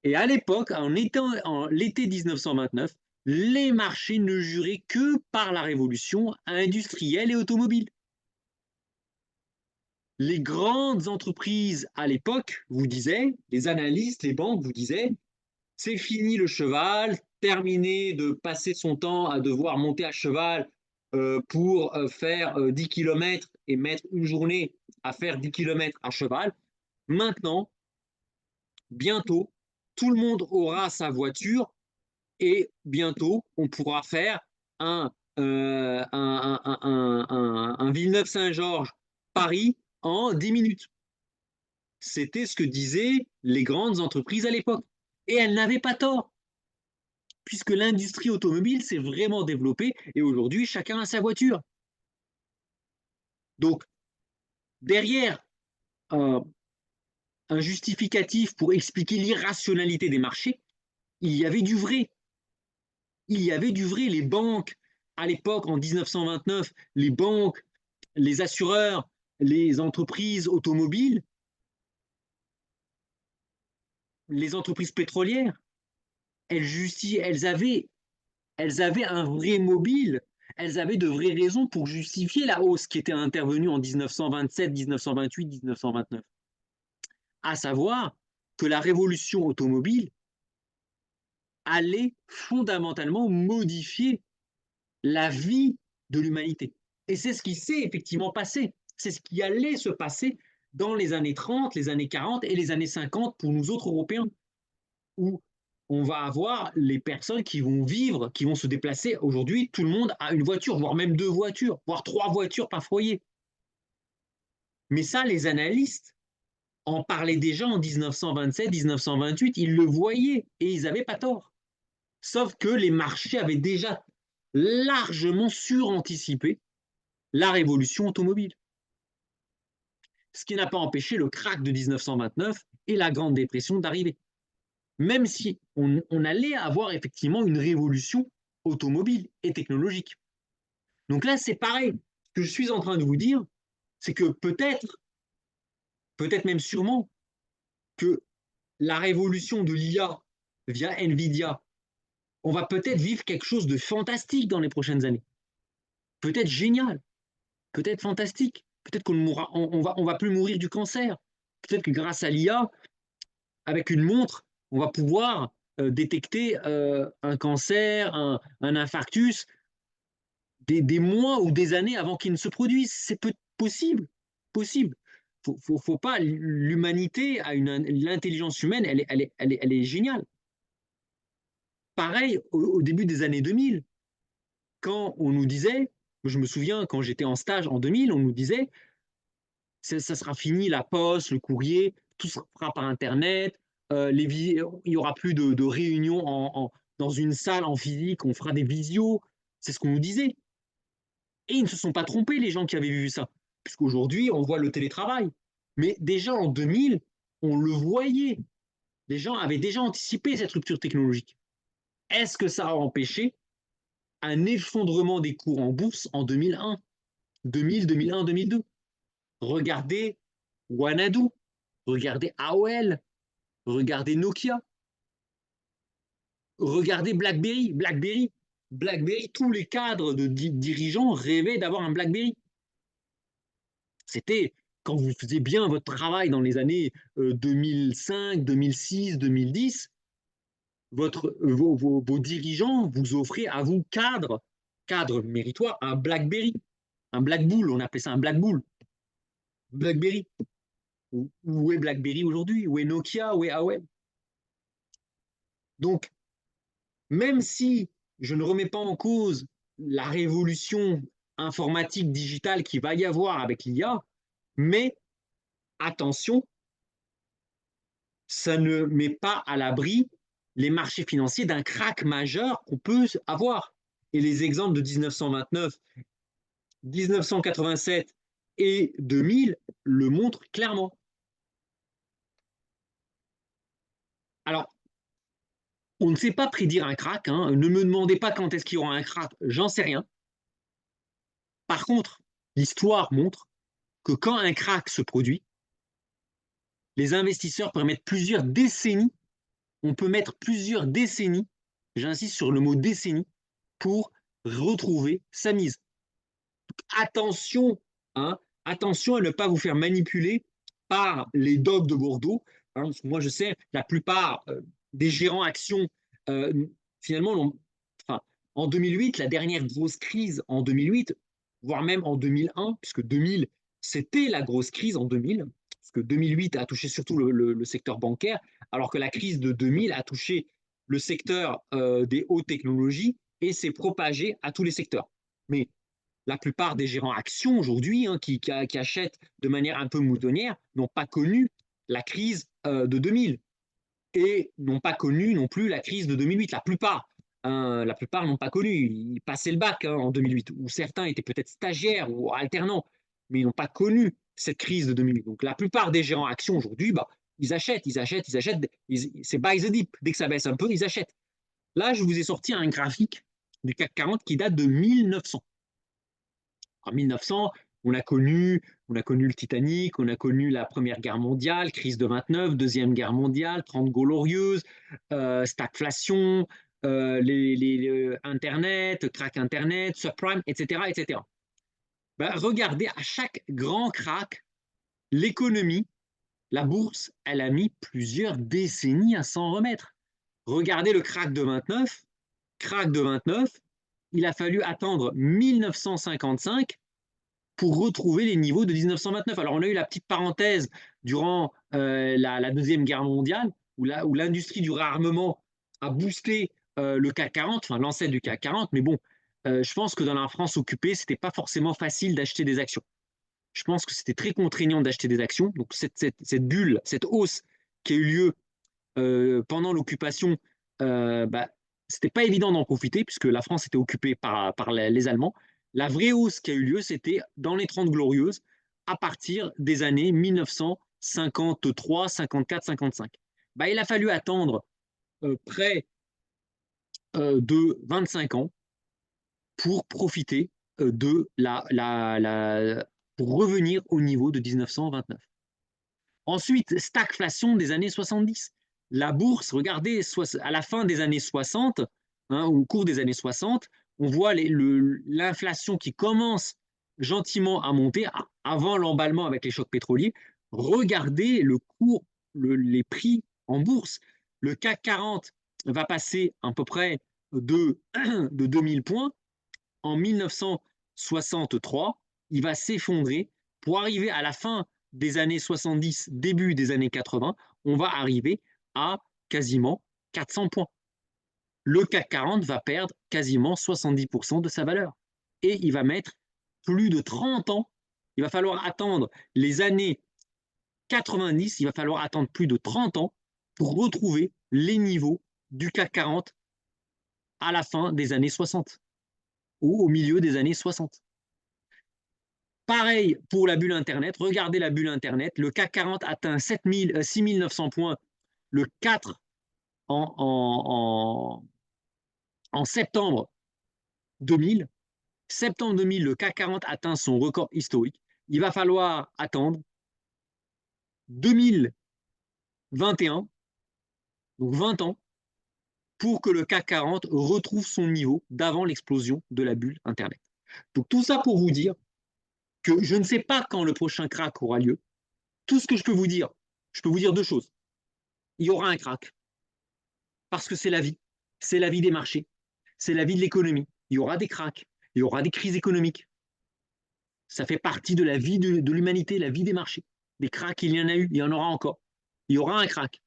Et à l'époque, en l'été 1929, les marchés ne juraient que par la révolution industrielle et automobile. Les grandes entreprises à l'époque vous disaient, les analystes, les banques vous disaient, c'est fini le cheval, terminé de passer son temps à devoir monter à cheval pour faire 10 km et mettre une journée à faire 10 km à cheval. Maintenant, bientôt, tout le monde aura sa voiture et bientôt, on pourra faire un Villeneuve-Saint-Georges Paris en 10 minutes. C'était ce que disaient les grandes entreprises à l'époque. Et elles n'avaient pas tort, puisque l'industrie automobile s'est vraiment développée et aujourd'hui, chacun a sa voiture. Donc, derrière un justificatif pour expliquer l'irrationalité des marchés, il y avait du vrai. Il y avait du vrai. Les banques, à l'époque, en 1929, les banques, les assureurs, les entreprises automobiles, les entreprises pétrolières, elles avaient un vrai mobile, elles avaient de vraies raisons pour justifier la hausse qui était intervenue en 1927, 1928, 1929. À savoir que la révolution automobile allait fondamentalement modifier la vie de l'humanité. Et c'est ce qui s'est effectivement passé. C'est ce qui allait se passer dans les années 30, les années 40 et les années 50 pour nous autres Européens, où on va avoir les personnes qui vont vivre, qui vont se déplacer. Aujourd'hui, tout le monde a une voiture, voire même 2 voitures, voire 3 voitures par foyer. Mais ça, les analystes en parlaient déjà en 1927, 1928, ils le voyaient et ils n'avaient pas tort. Sauf que les marchés avaient déjà largement suranticipé la révolution automobile. Ce qui n'a pas empêché le krach de 1929 et la Grande Dépression d'arriver. Même si on allait avoir effectivement une révolution automobile et technologique. Donc là, c'est pareil. Ce que je suis en train de vous dire, c'est que peut-être même sûrement, que la révolution de l'IA via Nvidia, on va peut-être vivre quelque chose de fantastique dans les prochaines années. Peut-être génial, peut-être fantastique. Peut-être qu'on mourra, on va plus mourir du cancer. Peut-être que grâce à l'IA, avec une montre, on va pouvoir détecter un cancer, un infarctus, des mois ou des années avant qu'il ne se produise. C'est possible, possible. Faut pas, l'humanité a l'intelligence humaine, elle est géniale. Pareil au début des années 2000, quand on nous disait, je me souviens quand j'étais en stage en 2000, on nous disait, ça sera fini la poste, le courrier, tout se fera par Internet, il n'y aura plus de réunions dans une salle en physique, on fera des visios. C'est ce qu'on nous disait. Et ils ne se sont pas trompés, les gens qui avaient vu ça. Puisqu'aujourd'hui, on voit le télétravail. Mais déjà en 2000, on le voyait. Les gens avaient déjà anticipé cette rupture technologique. Est-ce que ça a empêché un effondrement des cours en bourse en 2001, 2000, 2001, 2002? Regardez Wanadu, regardez AOL, regardez Nokia, regardez BlackBerry. BlackBerry, tous les cadres de dirigeants rêvaient d'avoir un BlackBerry. C'était quand vous faisiez bien votre travail dans les années 2005, 2006, 2010, vos dirigeants vous offraient à vous, cadres méritoires, un BlackBerry, un Black Bull, on appelait ça un Black Bull. BlackBerry. Où est BlackBerry aujourd'hui? Où est Nokia? Où est AOL? Donc, même si je ne remets pas en cause la révolution informatique digitale qu'il va y avoir avec l'IA, mais attention, ça ne met pas à l'abri les marchés financiers d'un krach majeur qu'on peut avoir. Et les exemples de 1929, 1987 et 2000 le montrent clairement. Alors, on ne sait pas prédire un krach, hein. Ne me demandez pas quand est-ce qu'il y aura un krach, j'en sais rien. Par contre, l'histoire montre que quand un krach se produit, les investisseurs peuvent mettre plusieurs décennies, on peut mettre plusieurs décennies, j'insiste sur le mot décennie, pour retrouver sa mise. Attention, hein, attention à ne pas vous faire manipuler par les dogs de Bordeaux. Hein, moi, je sais, la plupart des gérants actions, finalement, enfin, en 2008, la dernière grosse crise en 2008, voire même en 2001, puisque 2000, c'était la grosse crise en 2000, parce que 2008 a touché surtout le secteur bancaire, alors que la crise de 2000 a touché le secteur des hautes technologies et s'est propagée à tous les secteurs. Mais la plupart des gérants actions aujourd'hui, hein, qui achètent de manière un peu moutonnière, n'ont pas connu la crise de 2000 et n'ont pas connu non plus la crise de 2008. La plupart n'ont pas connu. Ils passaient le bac, hein, en 2008, ou certains étaient peut-être stagiaires ou alternants, mais ils n'ont pas connu cette crise de 2008. Donc la plupart des gérants actions aujourd'hui, bah, ils achètent. C'est buy the dip. Dès que ça baisse un peu, ils achètent. Là, je vous ai sorti un graphique du CAC 40 qui date de 1900. En 1900, on a connu le Titanic, on a connu la Première Guerre mondiale, crise de 29, Deuxième Guerre mondiale, 30 glorieuses, stagflation, Internet, crack Internet, subprime, etc. etc. Ben, regardez, à chaque grand crack, l'économie, la bourse, elle a mis plusieurs décennies à s'en remettre. Regardez le crack de 29, il a fallu attendre 1955 pour retrouver les niveaux de 1929. Alors, on a eu la petite parenthèse durant la Deuxième Guerre mondiale, où l'industrie du réarmement a boosté le CAC 40, enfin l'ancêtre du CAC 40, mais bon, je pense que dans la France occupée, ce n'était pas forcément facile d'acheter des actions. Je pense que c'était très contraignant d'acheter des actions. Donc, cette bulle, cette hausse qui a eu lieu pendant l'occupation, bah, c'était pas évident d'en profiter puisque la France était occupée par les Allemands. La vraie hausse qui a eu lieu, c'était dans les 30 glorieuses à partir des années 1953, 54, 55. Bah, il a fallu attendre près de 25 ans pour profiter pour revenir au niveau de 1929. Ensuite, stagflation des années 70. La bourse, regardez, à la fin des années 60, hein, au cours des années 60, on voit l'inflation qui commence gentiment à monter avant l'emballement avec les chocs pétroliers. Regardez le cours, les prix en bourse. Le CAC 40 va passer à peu près de 2000 points. En 1963, il va s'effondrer pour arriver à la fin des années 70, début des années 80, on va arriver à quasiment 400 points. Le CAC 40 va perdre quasiment 70% de sa valeur. Et il va mettre plus de 30 ans. Il va falloir attendre les années 90, il va falloir attendre plus de 30 ans pour retrouver les niveaux du CAC 40 à la fin des années 60 ou au milieu des années 60. Pareil pour la bulle Internet. Regardez la bulle Internet. Le CAC 40 atteint 6900 points le 4 en septembre 2000. Septembre 2000, le CAC 40 atteint son record historique. Il va falloir attendre 2021, donc 20 ans, pour que le CAC 40 retrouve son niveau d'avant l'explosion de la bulle Internet. Donc tout ça pour vous dire que je ne sais pas quand le prochain crack aura lieu. Tout ce que je peux vous dire deux choses. Il y aura un crack, parce que c'est la vie des marchés, c'est la vie de l'économie. Il y aura des cracks, il y aura des crises économiques. Ça fait partie de la vie de l'humanité, la vie des marchés. Des cracks, il y en a eu, il y en aura encore. Il y aura un crack.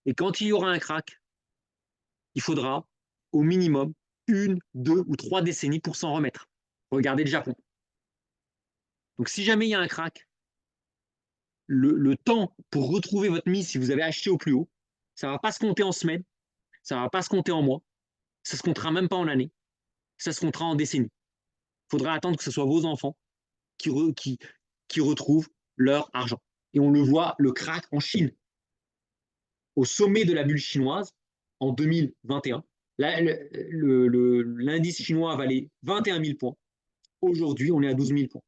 Et quand il y aura un crack, il faudra au minimum 1, 2 ou 3 décennies pour s'en remettre. Regardez le Japon. Donc si jamais il y a un crack, le temps pour retrouver votre mise si vous avez acheté au plus haut, ça ne va pas se compter en semaines, ça ne va pas se compter en mois, ça ne se comptera même pas en années, ça se comptera en décennies. Il faudra attendre que ce soit vos enfants qui retrouvent leur argent. Et on le voit, le crack en Chine, au sommet de la bulle chinoise, en 2021. L'indice chinois valait 21 000 points. Aujourd'hui, on est à 12 000 points.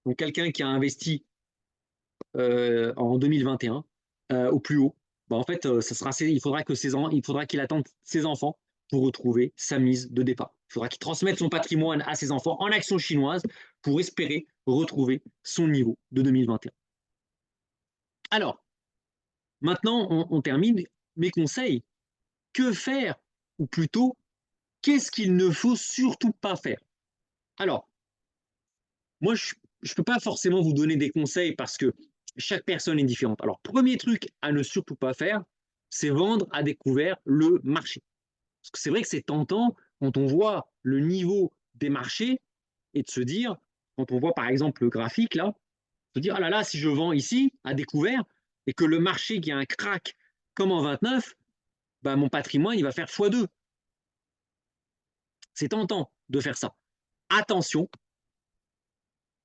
Donc, quelqu'un qui a investi en 2021 au plus haut, bah, en fait, il faudra qu'il attende ses enfants pour retrouver sa mise de départ. Il faudra qu'il transmette son patrimoine à ses enfants en actions chinoises pour espérer retrouver son niveau de 2021. Alors, maintenant, on termine mes conseils. Que faire? Ou plutôt, qu'est-ce qu'il ne faut surtout pas faire? Alors, moi, je ne peux pas forcément vous donner des conseils parce que chaque personne est différente. Alors, premier truc à ne surtout pas faire, c'est vendre à découvert le marché. Parce que c'est vrai que c'est tentant quand on voit le niveau des marchés et de se dire, quand on voit par exemple le graphique là, se dire, ah là là, si je vends ici à découvert et que le marché qui a un crack comme en 29, bah, mon patrimoine il va faire x2. C'est tentant de faire ça. Attention,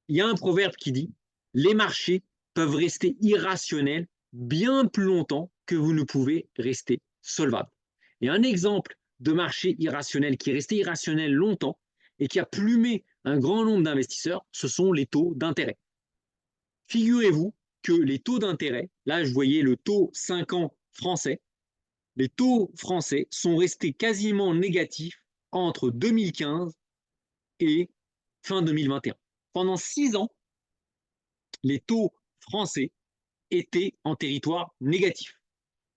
il y a un proverbe qui dit, les marchés peuvent rester irrationnels bien plus longtemps que vous ne pouvez rester solvable. Et un exemple de marché irrationnel qui est resté irrationnel longtemps et qui a plumé un grand nombre d'investisseurs, ce sont les taux d'intérêt. Figurez-vous que les taux d'intérêt, là je voyais le taux 5 ans français, les taux français sont restés quasiment négatifs entre 2015 et fin 2021. Pendant 6 ans, les taux français étaient en territoire négatif.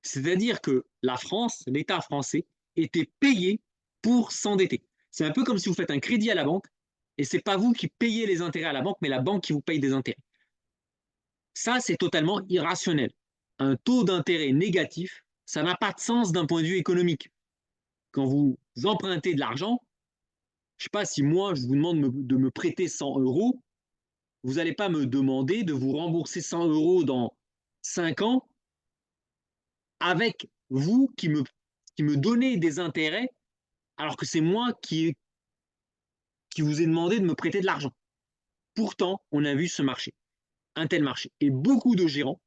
C'est-à-dire que la France, l'État français, était payé pour s'endetter. C'est un peu comme si vous faites un crédit à la banque et ce n'est pas vous qui payez les intérêts à la banque, mais la banque qui vous paye des intérêts. Ça, c'est totalement irrationnel. Un taux d'intérêt négatif, ça n'a pas de sens d'un point de vue économique. Quand vous empruntez de l'argent, je ne sais pas si moi, je vous demande de me prêter 100 euros, vous n'allez pas me demander de vous rembourser 100 euros dans 5 ans avec vous qui me donnez des intérêts alors que c'est moi qui vous ai demandé de me prêter de l'argent. Pourtant, on a vu ce marché, un tel marché. Et beaucoup de gérants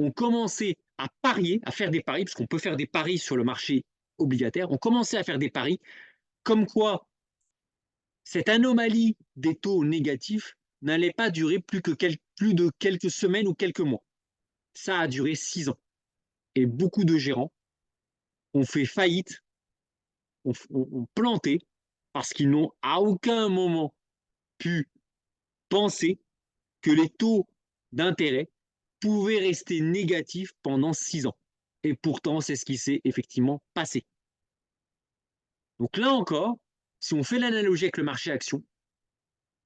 ont commencé à parier, à faire des paris, parce qu'on peut faire des paris sur le marché obligataire, ont commencé à faire des paris comme quoi cette anomalie des taux négatifs n'allait pas durer plus de quelques semaines ou quelques mois. Ça a duré 6 ans. Et beaucoup de gérants ont fait faillite, ont planté, parce qu'ils n'ont à aucun moment pu penser que les taux d'intérêt pouvaient rester négatifs pendant 6 ans. Et pourtant, c'est ce qui s'est effectivement passé. Donc là encore, si on fait l'analogie avec le marché action,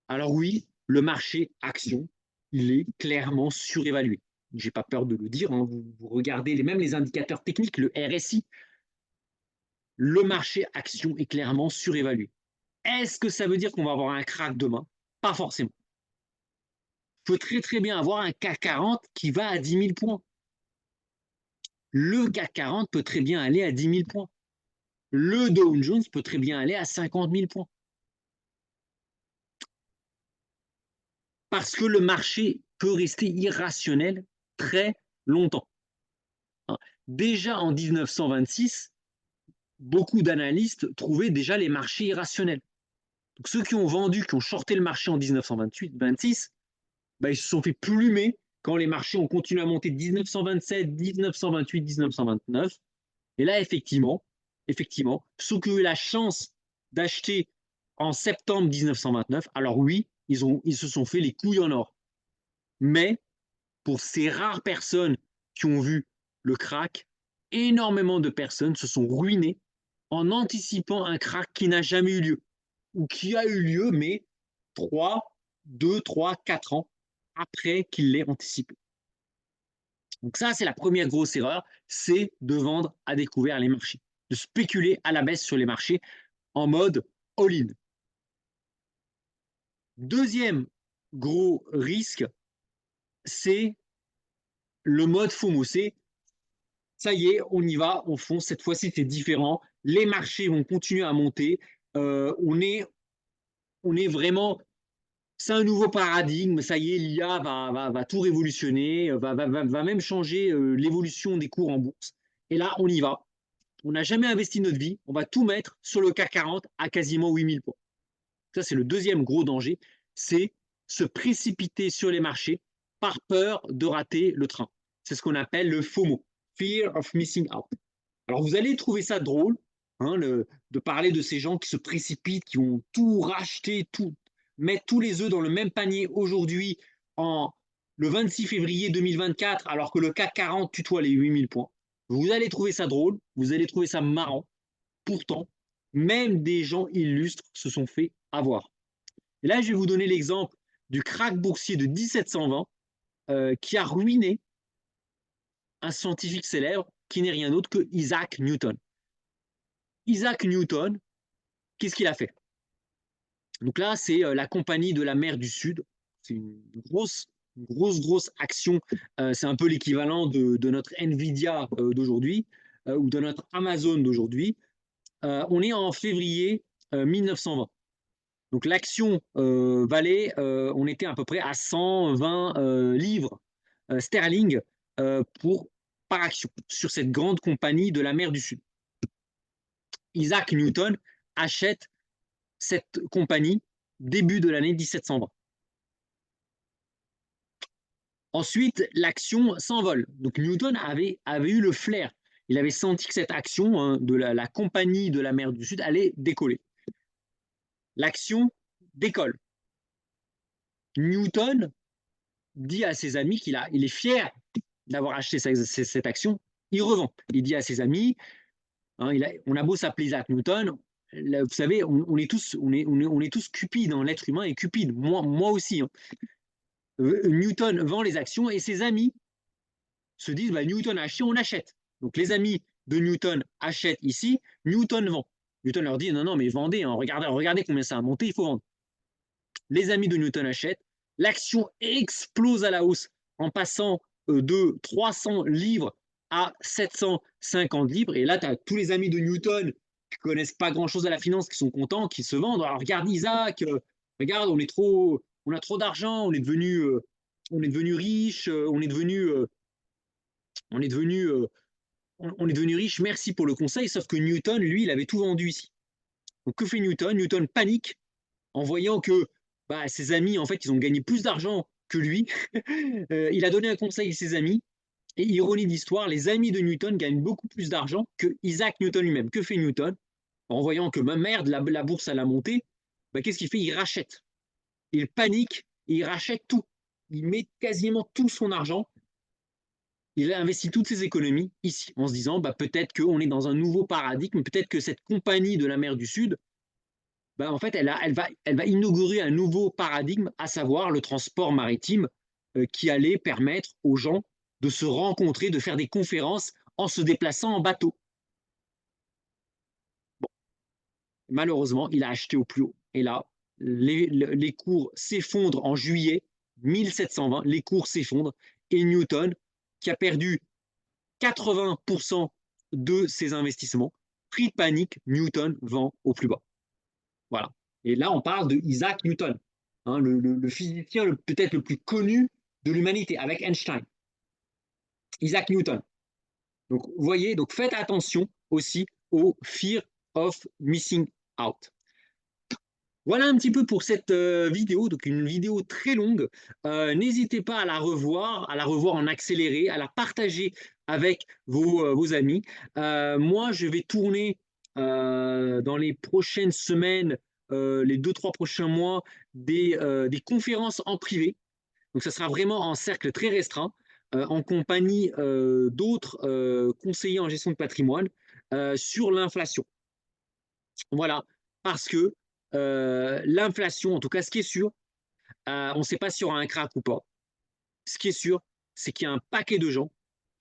alors oui, le marché action, il est clairement surévalué. J'ai pas peur de le dire, hein, vous regardez même les indicateurs techniques, le RSI, le marché action est clairement surévalué. Est-ce que ça veut dire qu'on va avoir un crack demain? Pas forcément. Il peut très très bien avoir un CAC 40 qui va à 10 000 points. Le CAC 40 peut très bien aller à 10 000 points. Le Dow Jones peut très bien aller à 50 000 points. Parce que le marché peut rester irrationnel très longtemps. Déjà en 1926, beaucoup d'analystes trouvaient déjà les marchés irrationnels. Donc ceux qui ont vendu, qui ont shorté le marché en 1926, bah, ils se sont fait plumer quand les marchés ont continué à monter 1927, 1928, 1929. Et là, effectivement, ceux qui ont eu la chance d'acheter en septembre 1929, alors oui, ils se sont fait les couilles en or. Mais pour ces rares personnes qui ont vu le crack, énormément de personnes se sont ruinées en anticipant un crack qui n'a jamais eu lieu, ou qui a eu lieu, mais 4 ans après qu'il l'ait anticipé. Donc ça, c'est la première grosse erreur, c'est de vendre à découvert les marchés, de spéculer à la baisse sur les marchés en mode all-in. Deuxième gros risque, c'est le mode FOMO. C'est ça y est, on y va, on fonce. Cette fois-ci, c'est différent. Les marchés vont continuer à monter. On est vraiment. C'est un nouveau paradigme. Ça y est, l'IA va tout révolutionner, va même changer l'évolution des cours en bourse. Et là, on y va. On n'a jamais investi notre vie. On va tout mettre sur le CAC 40 à quasiment 8000 points. Ça, c'est le deuxième gros danger. C'est se précipiter sur les marchés par peur de rater le train. C'est ce qu'on appelle le FOMO, Fear of Missing Out. Alors, vous allez trouver ça drôle, hein, de parler de ces gens qui se précipitent, qui ont tout racheté, mettent tous les œufs dans le même panier aujourd'hui, le 26 février 2024, alors que le CAC 40 tutoie les 8000 points. Vous allez trouver ça drôle, vous allez trouver ça marrant. Pourtant, même des gens illustres se sont fait avoir. Et là, je vais vous donner l'exemple du krach boursier de 1720 qui a ruiné un scientifique célèbre qui n'est rien d'autre que Isaac Newton. Isaac Newton, qu'est-ce qu'il a fait? Donc là, c'est la Compagnie de la mer du Sud. C'est une grosse action. C'est un peu l'équivalent de notre Nvidia d'aujourd'hui ou de notre Amazon d'aujourd'hui. On est en février 1920. Donc l'action valait, on était à peu près à 120 livres sterling par action sur cette grande compagnie de la mer du Sud. Isaac Newton achète cette compagnie début de l'année 1720. Ensuite, l'action s'envole. Donc Newton avait eu le flair. Il avait senti que cette action de la compagnie de la mer du Sud allait décoller. L'action décolle. Newton dit à ses amis il est fier d'avoir acheté cette action. Il revend. Il dit à ses amis, on a beau s'appeler Isaac Newton, là, vous savez, on est tous cupides. L'être humain est cupide. Moi aussi. Newton vend les actions et ses amis se disent Newton a acheté, on achète. Donc les amis de Newton achètent ici, Newton vend. Newton leur dit non, mais vendez, regardez combien ça a monté, il faut vendre. Les amis de Newton achètent, l'action explose à la hausse en passant de 300 livres à 750 livres. Et là, tu as tous les amis de Newton qui ne connaissent pas grand-chose à la finance, qui sont contents, qui se vendent. Alors regarde Isaac, regarde, on a trop d'argent, on est devenu riche, on est devenu riche, merci pour le conseil, sauf que Newton, lui, il avait tout vendu ici. Donc que fait Newton? Newton panique en voyant que ses amis, en fait, ils ont gagné plus d'argent que lui. Il a donné un conseil à ses amis, et ironie d'histoire, les amis de Newton gagnent beaucoup plus d'argent que Isaac Newton lui-même. Que fait Newton? En voyant que merde, la bourse, elle a monté, qu'est-ce qu'il fait? Il rachète. Il panique, et il rachète tout. Il met quasiment tout son argent. Il a investi toutes ses économies ici, en se disant peut-être qu'on est dans un nouveau paradigme, peut-être que cette compagnie de la mer du Sud, en fait, elle va inaugurer un nouveau paradigme, à savoir le transport maritime, qui allait permettre aux gens de se rencontrer, de faire des conférences en se déplaçant en bateau. Bon. Malheureusement, il a acheté au plus haut. Et là, les cours s'effondrent en juillet 1720, les cours s'effondrent, et Newton, qui a perdu 80% de ses investissements, pris de panique, Newton vend au plus bas. Voilà. Et là, on parle de Isaac Newton, le physicien peut-être le plus connu de l'humanité, avec Einstein. Isaac Newton. Donc, vous voyez, donc faites attention aussi au fear of missing out. Voilà un petit peu pour cette vidéo, donc une vidéo très longue. N'hésitez pas à la revoir en accéléré, à la partager avec vos amis. Moi, je vais tourner dans les prochaines semaines, les 2-3 prochains mois, des conférences en privé. Donc, ça sera vraiment en cercle très restreint, en compagnie d'autres conseillers en gestion de patrimoine sur l'inflation. Voilà, parce que l'inflation, en tout cas, ce qui est sûr, on ne sait pas s'il y aura un crack ou pas. Ce qui est sûr, c'est qu'il y a un paquet de gens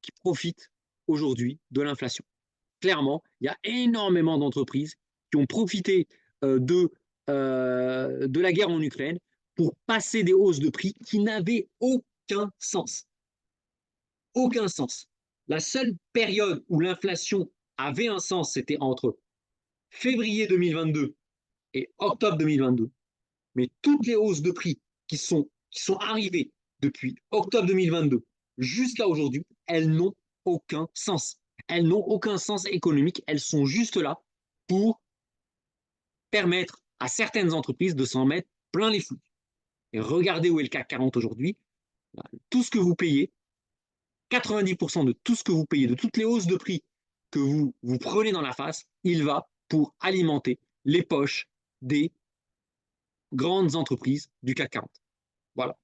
qui profitent aujourd'hui de l'inflation. Clairement, il y a énormément d'entreprises qui ont profité de la guerre en Ukraine pour passer des hausses de prix qui n'avaient aucun sens. Aucun sens. La seule période où l'inflation avait un sens, c'était entre février 2022 et octobre 2022. Mais toutes les hausses de prix qui sont arrivées depuis octobre 2022 jusqu'à aujourd'hui, elles n'ont aucun sens. Elles n'ont aucun sens économique. Elles sont juste là pour permettre à certaines entreprises de s'en mettre plein les fouilles. Et regardez où est le CAC 40 aujourd'hui. Tout ce que vous payez, 90% de tout ce que vous payez, de toutes les hausses de prix que vous prenez dans la face, il va pour alimenter les poches des grandes entreprises du CAC 40. Voilà.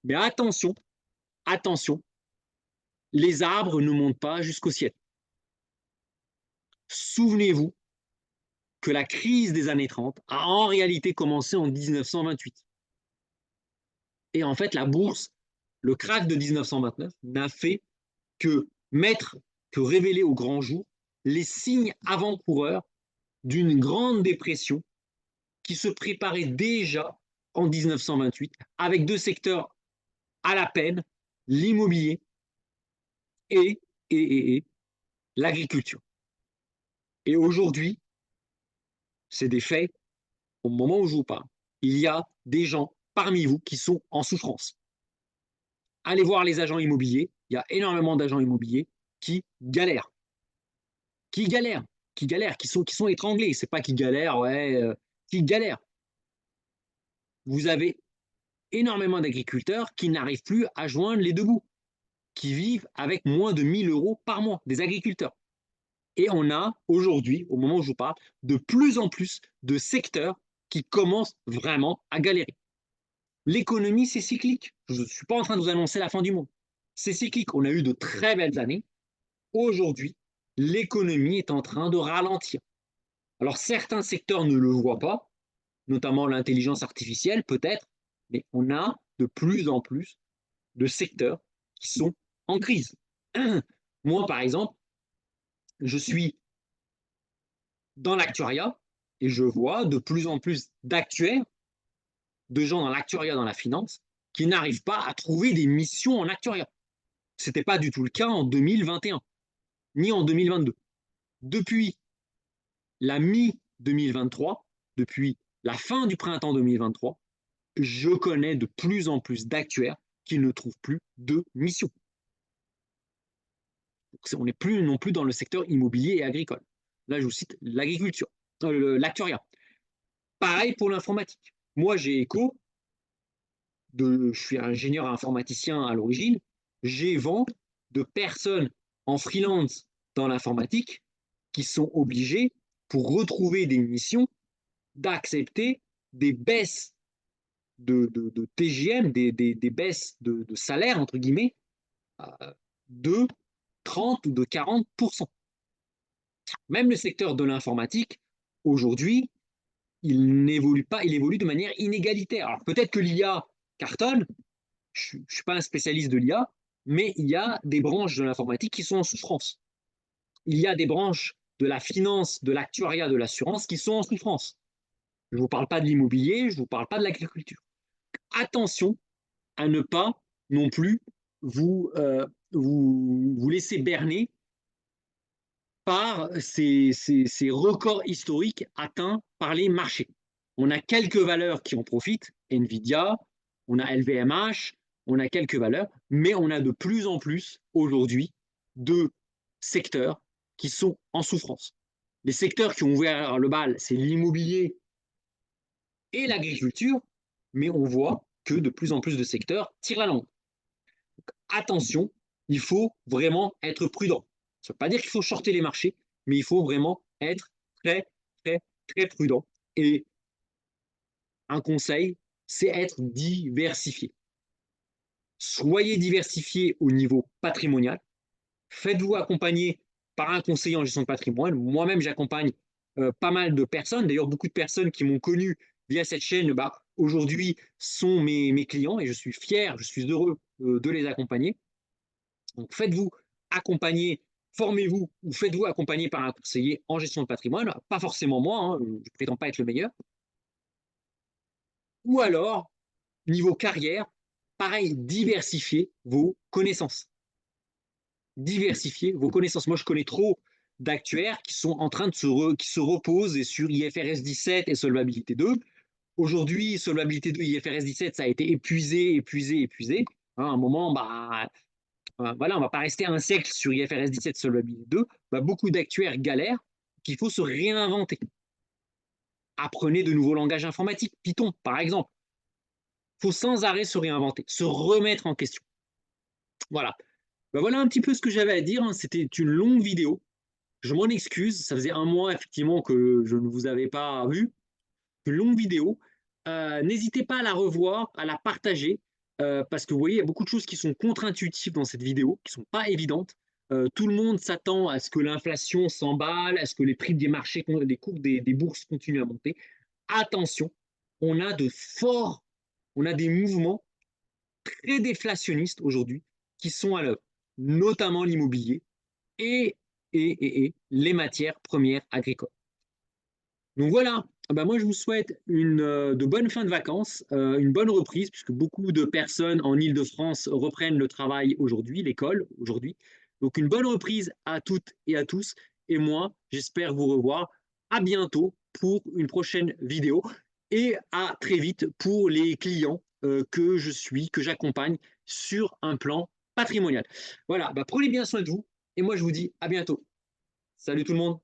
Mais attention, les arbres ne montent pas jusqu'au ciel. Souvenez-vous que la crise des années 30 a en réalité commencé en 1928. Et en fait, la bourse, le krach de 1929 n'a fait que que révéler au grand jour les signes avant-coureurs d'une grande dépression qui se préparait déjà en 1928 avec deux secteurs à la peine, l'immobilier et, et l'agriculture. Et aujourd'hui, c'est des faits, au moment où je vous parle, il y a des gens parmi vous qui sont en souffrance. Allez voir les agents immobiliers, il y a énormément d'agents immobiliers qui galèrent, qui galèrent, qui sont étranglés. C'est pas qui galèrent, ouais, qui galèrent. Vous avez énormément d'agriculteurs qui n'arrivent plus à joindre les deux bouts, qui vivent avec moins de 1 000 euros par mois, des agriculteurs. Et on a aujourd'hui, au moment où je vous parle, de plus en plus de secteurs qui commencent vraiment à galérer. L'économie, c'est cyclique. Je ne suis pas en train de vous annoncer la fin du monde. C'est cyclique. On a eu de très belles années. Aujourd'hui, l'économie est en train de ralentir. Alors certains secteurs ne le voient pas, notamment l'intelligence artificielle peut-être, mais on a de plus en plus de secteurs qui sont en crise. Moi, par exemple, je suis dans l'actuariat et je vois de plus en plus d'actuaires, de gens dans l'actuariat, dans la finance, qui n'arrivent pas à trouver des missions en actuariat. Ce n'était pas du tout le cas en 2021, ni en 2022. Depuis la mi-2023, depuis la fin du printemps 2023, je connais de plus en plus d'actuaires qui ne trouvent plus de mission. On n'est plus non plus dans le secteur immobilier et agricole. Là, je vous cite l'agriculture, l'actuariat. Pareil pour l'informatique. Moi, j'ai écho, je suis ingénieur informaticien à l'origine, j'ai vent de personnes en freelance dans l'informatique qui sont obligées, pour retrouver des missions, d'accepter des baisses de TGM, des baisses de salaire, entre guillemets, de 30 ou de 40%. Même le secteur de l'informatique, aujourd'hui, il n'évolue pas, il évolue de manière inégalitaire. Alors peut-être que l'IA cartonne, je ne suis pas un spécialiste de l'IA, mais il y a des branches de l'informatique qui sont en souffrance. Il y a des branches de la finance, de l'actuariat, de l'assurance qui sont en souffrance. Je ne vous parle pas de l'immobilier, je ne vous parle pas de l'agriculture. Attention à ne pas non plus vous laisser berner par ces records historiques atteints par les marchés. On a quelques valeurs qui en profitent, Nvidia, on a LVMH, on a quelques valeurs, mais on a de plus en plus aujourd'hui de secteurs qui sont en souffrance. Les secteurs qui ont ouvert le bal, c'est l'immobilier et l'agriculture, mais on voit que de plus en plus de secteurs tirent la langue. Attention, il faut vraiment être prudent. Ça ne veut pas dire qu'il faut shorter les marchés, mais il faut vraiment être très, très, très prudent. Et un conseil, c'est être diversifié. Soyez diversifié au niveau patrimonial. Faites-vous accompagner par un conseiller en gestion de patrimoine. Moi-même, j'accompagne pas mal de personnes. D'ailleurs, beaucoup de personnes qui m'ont connu via cette chaîne, aujourd'hui, sont mes clients et je suis fier, je suis heureux de les accompagner. Donc, faites-vous accompagner, formez-vous ou faites-vous accompagner par un conseiller en gestion de patrimoine. Pas forcément moi, hein, je ne prétends pas être le meilleur. Ou alors, niveau carrière, pareil, diversifiez vos connaissances. Diversifier vos connaissances. Moi, je connais trop d'actuaires qui sont en train de qui se reposent sur IFRS 17 et solvabilité 2. Aujourd'hui, solvabilité 2, IFRS 17, ça a été épuisé. À un moment, voilà, on ne va pas rester un siècle sur IFRS 17 solvabilité 2. Beaucoup d'actuaires galèrent, qu'il faut se réinventer. Apprenez de nouveaux langages informatiques, Python, par exemple. Il faut sans arrêt se réinventer, se remettre en question. Voilà. Voilà un petit peu ce que j'avais à dire. C'était une longue vidéo. Je m'en excuse. Ça faisait un mois, effectivement, que je ne vous avais pas vu. Une longue vidéo. N'hésitez pas à la revoir, à la partager, parce que vous voyez, il y a beaucoup de choses qui sont contre-intuitives dans cette vidéo, qui ne sont pas évidentes. Tout le monde s'attend à ce que l'inflation s'emballe, à ce que les prix des marchés, les cours des bourses continuent à monter. Attention, on a des mouvements très déflationnistes aujourd'hui qui sont à l'œuvre, notamment l'immobilier et, et les matières premières agricoles. Donc voilà, ben moi je vous souhaite de bonnes fins de vacances, une bonne reprise, puisque beaucoup de personnes en Île-de-France reprennent le travail aujourd'hui, l'école aujourd'hui. Donc une bonne reprise à toutes et à tous. Et moi, j'espère vous revoir à bientôt pour une prochaine vidéo et à très vite pour les clients que je suis, que j'accompagne sur un plan patrimonial. Voilà, ben prenez bien soin de vous et moi je vous dis à bientôt. Salut tout le monde.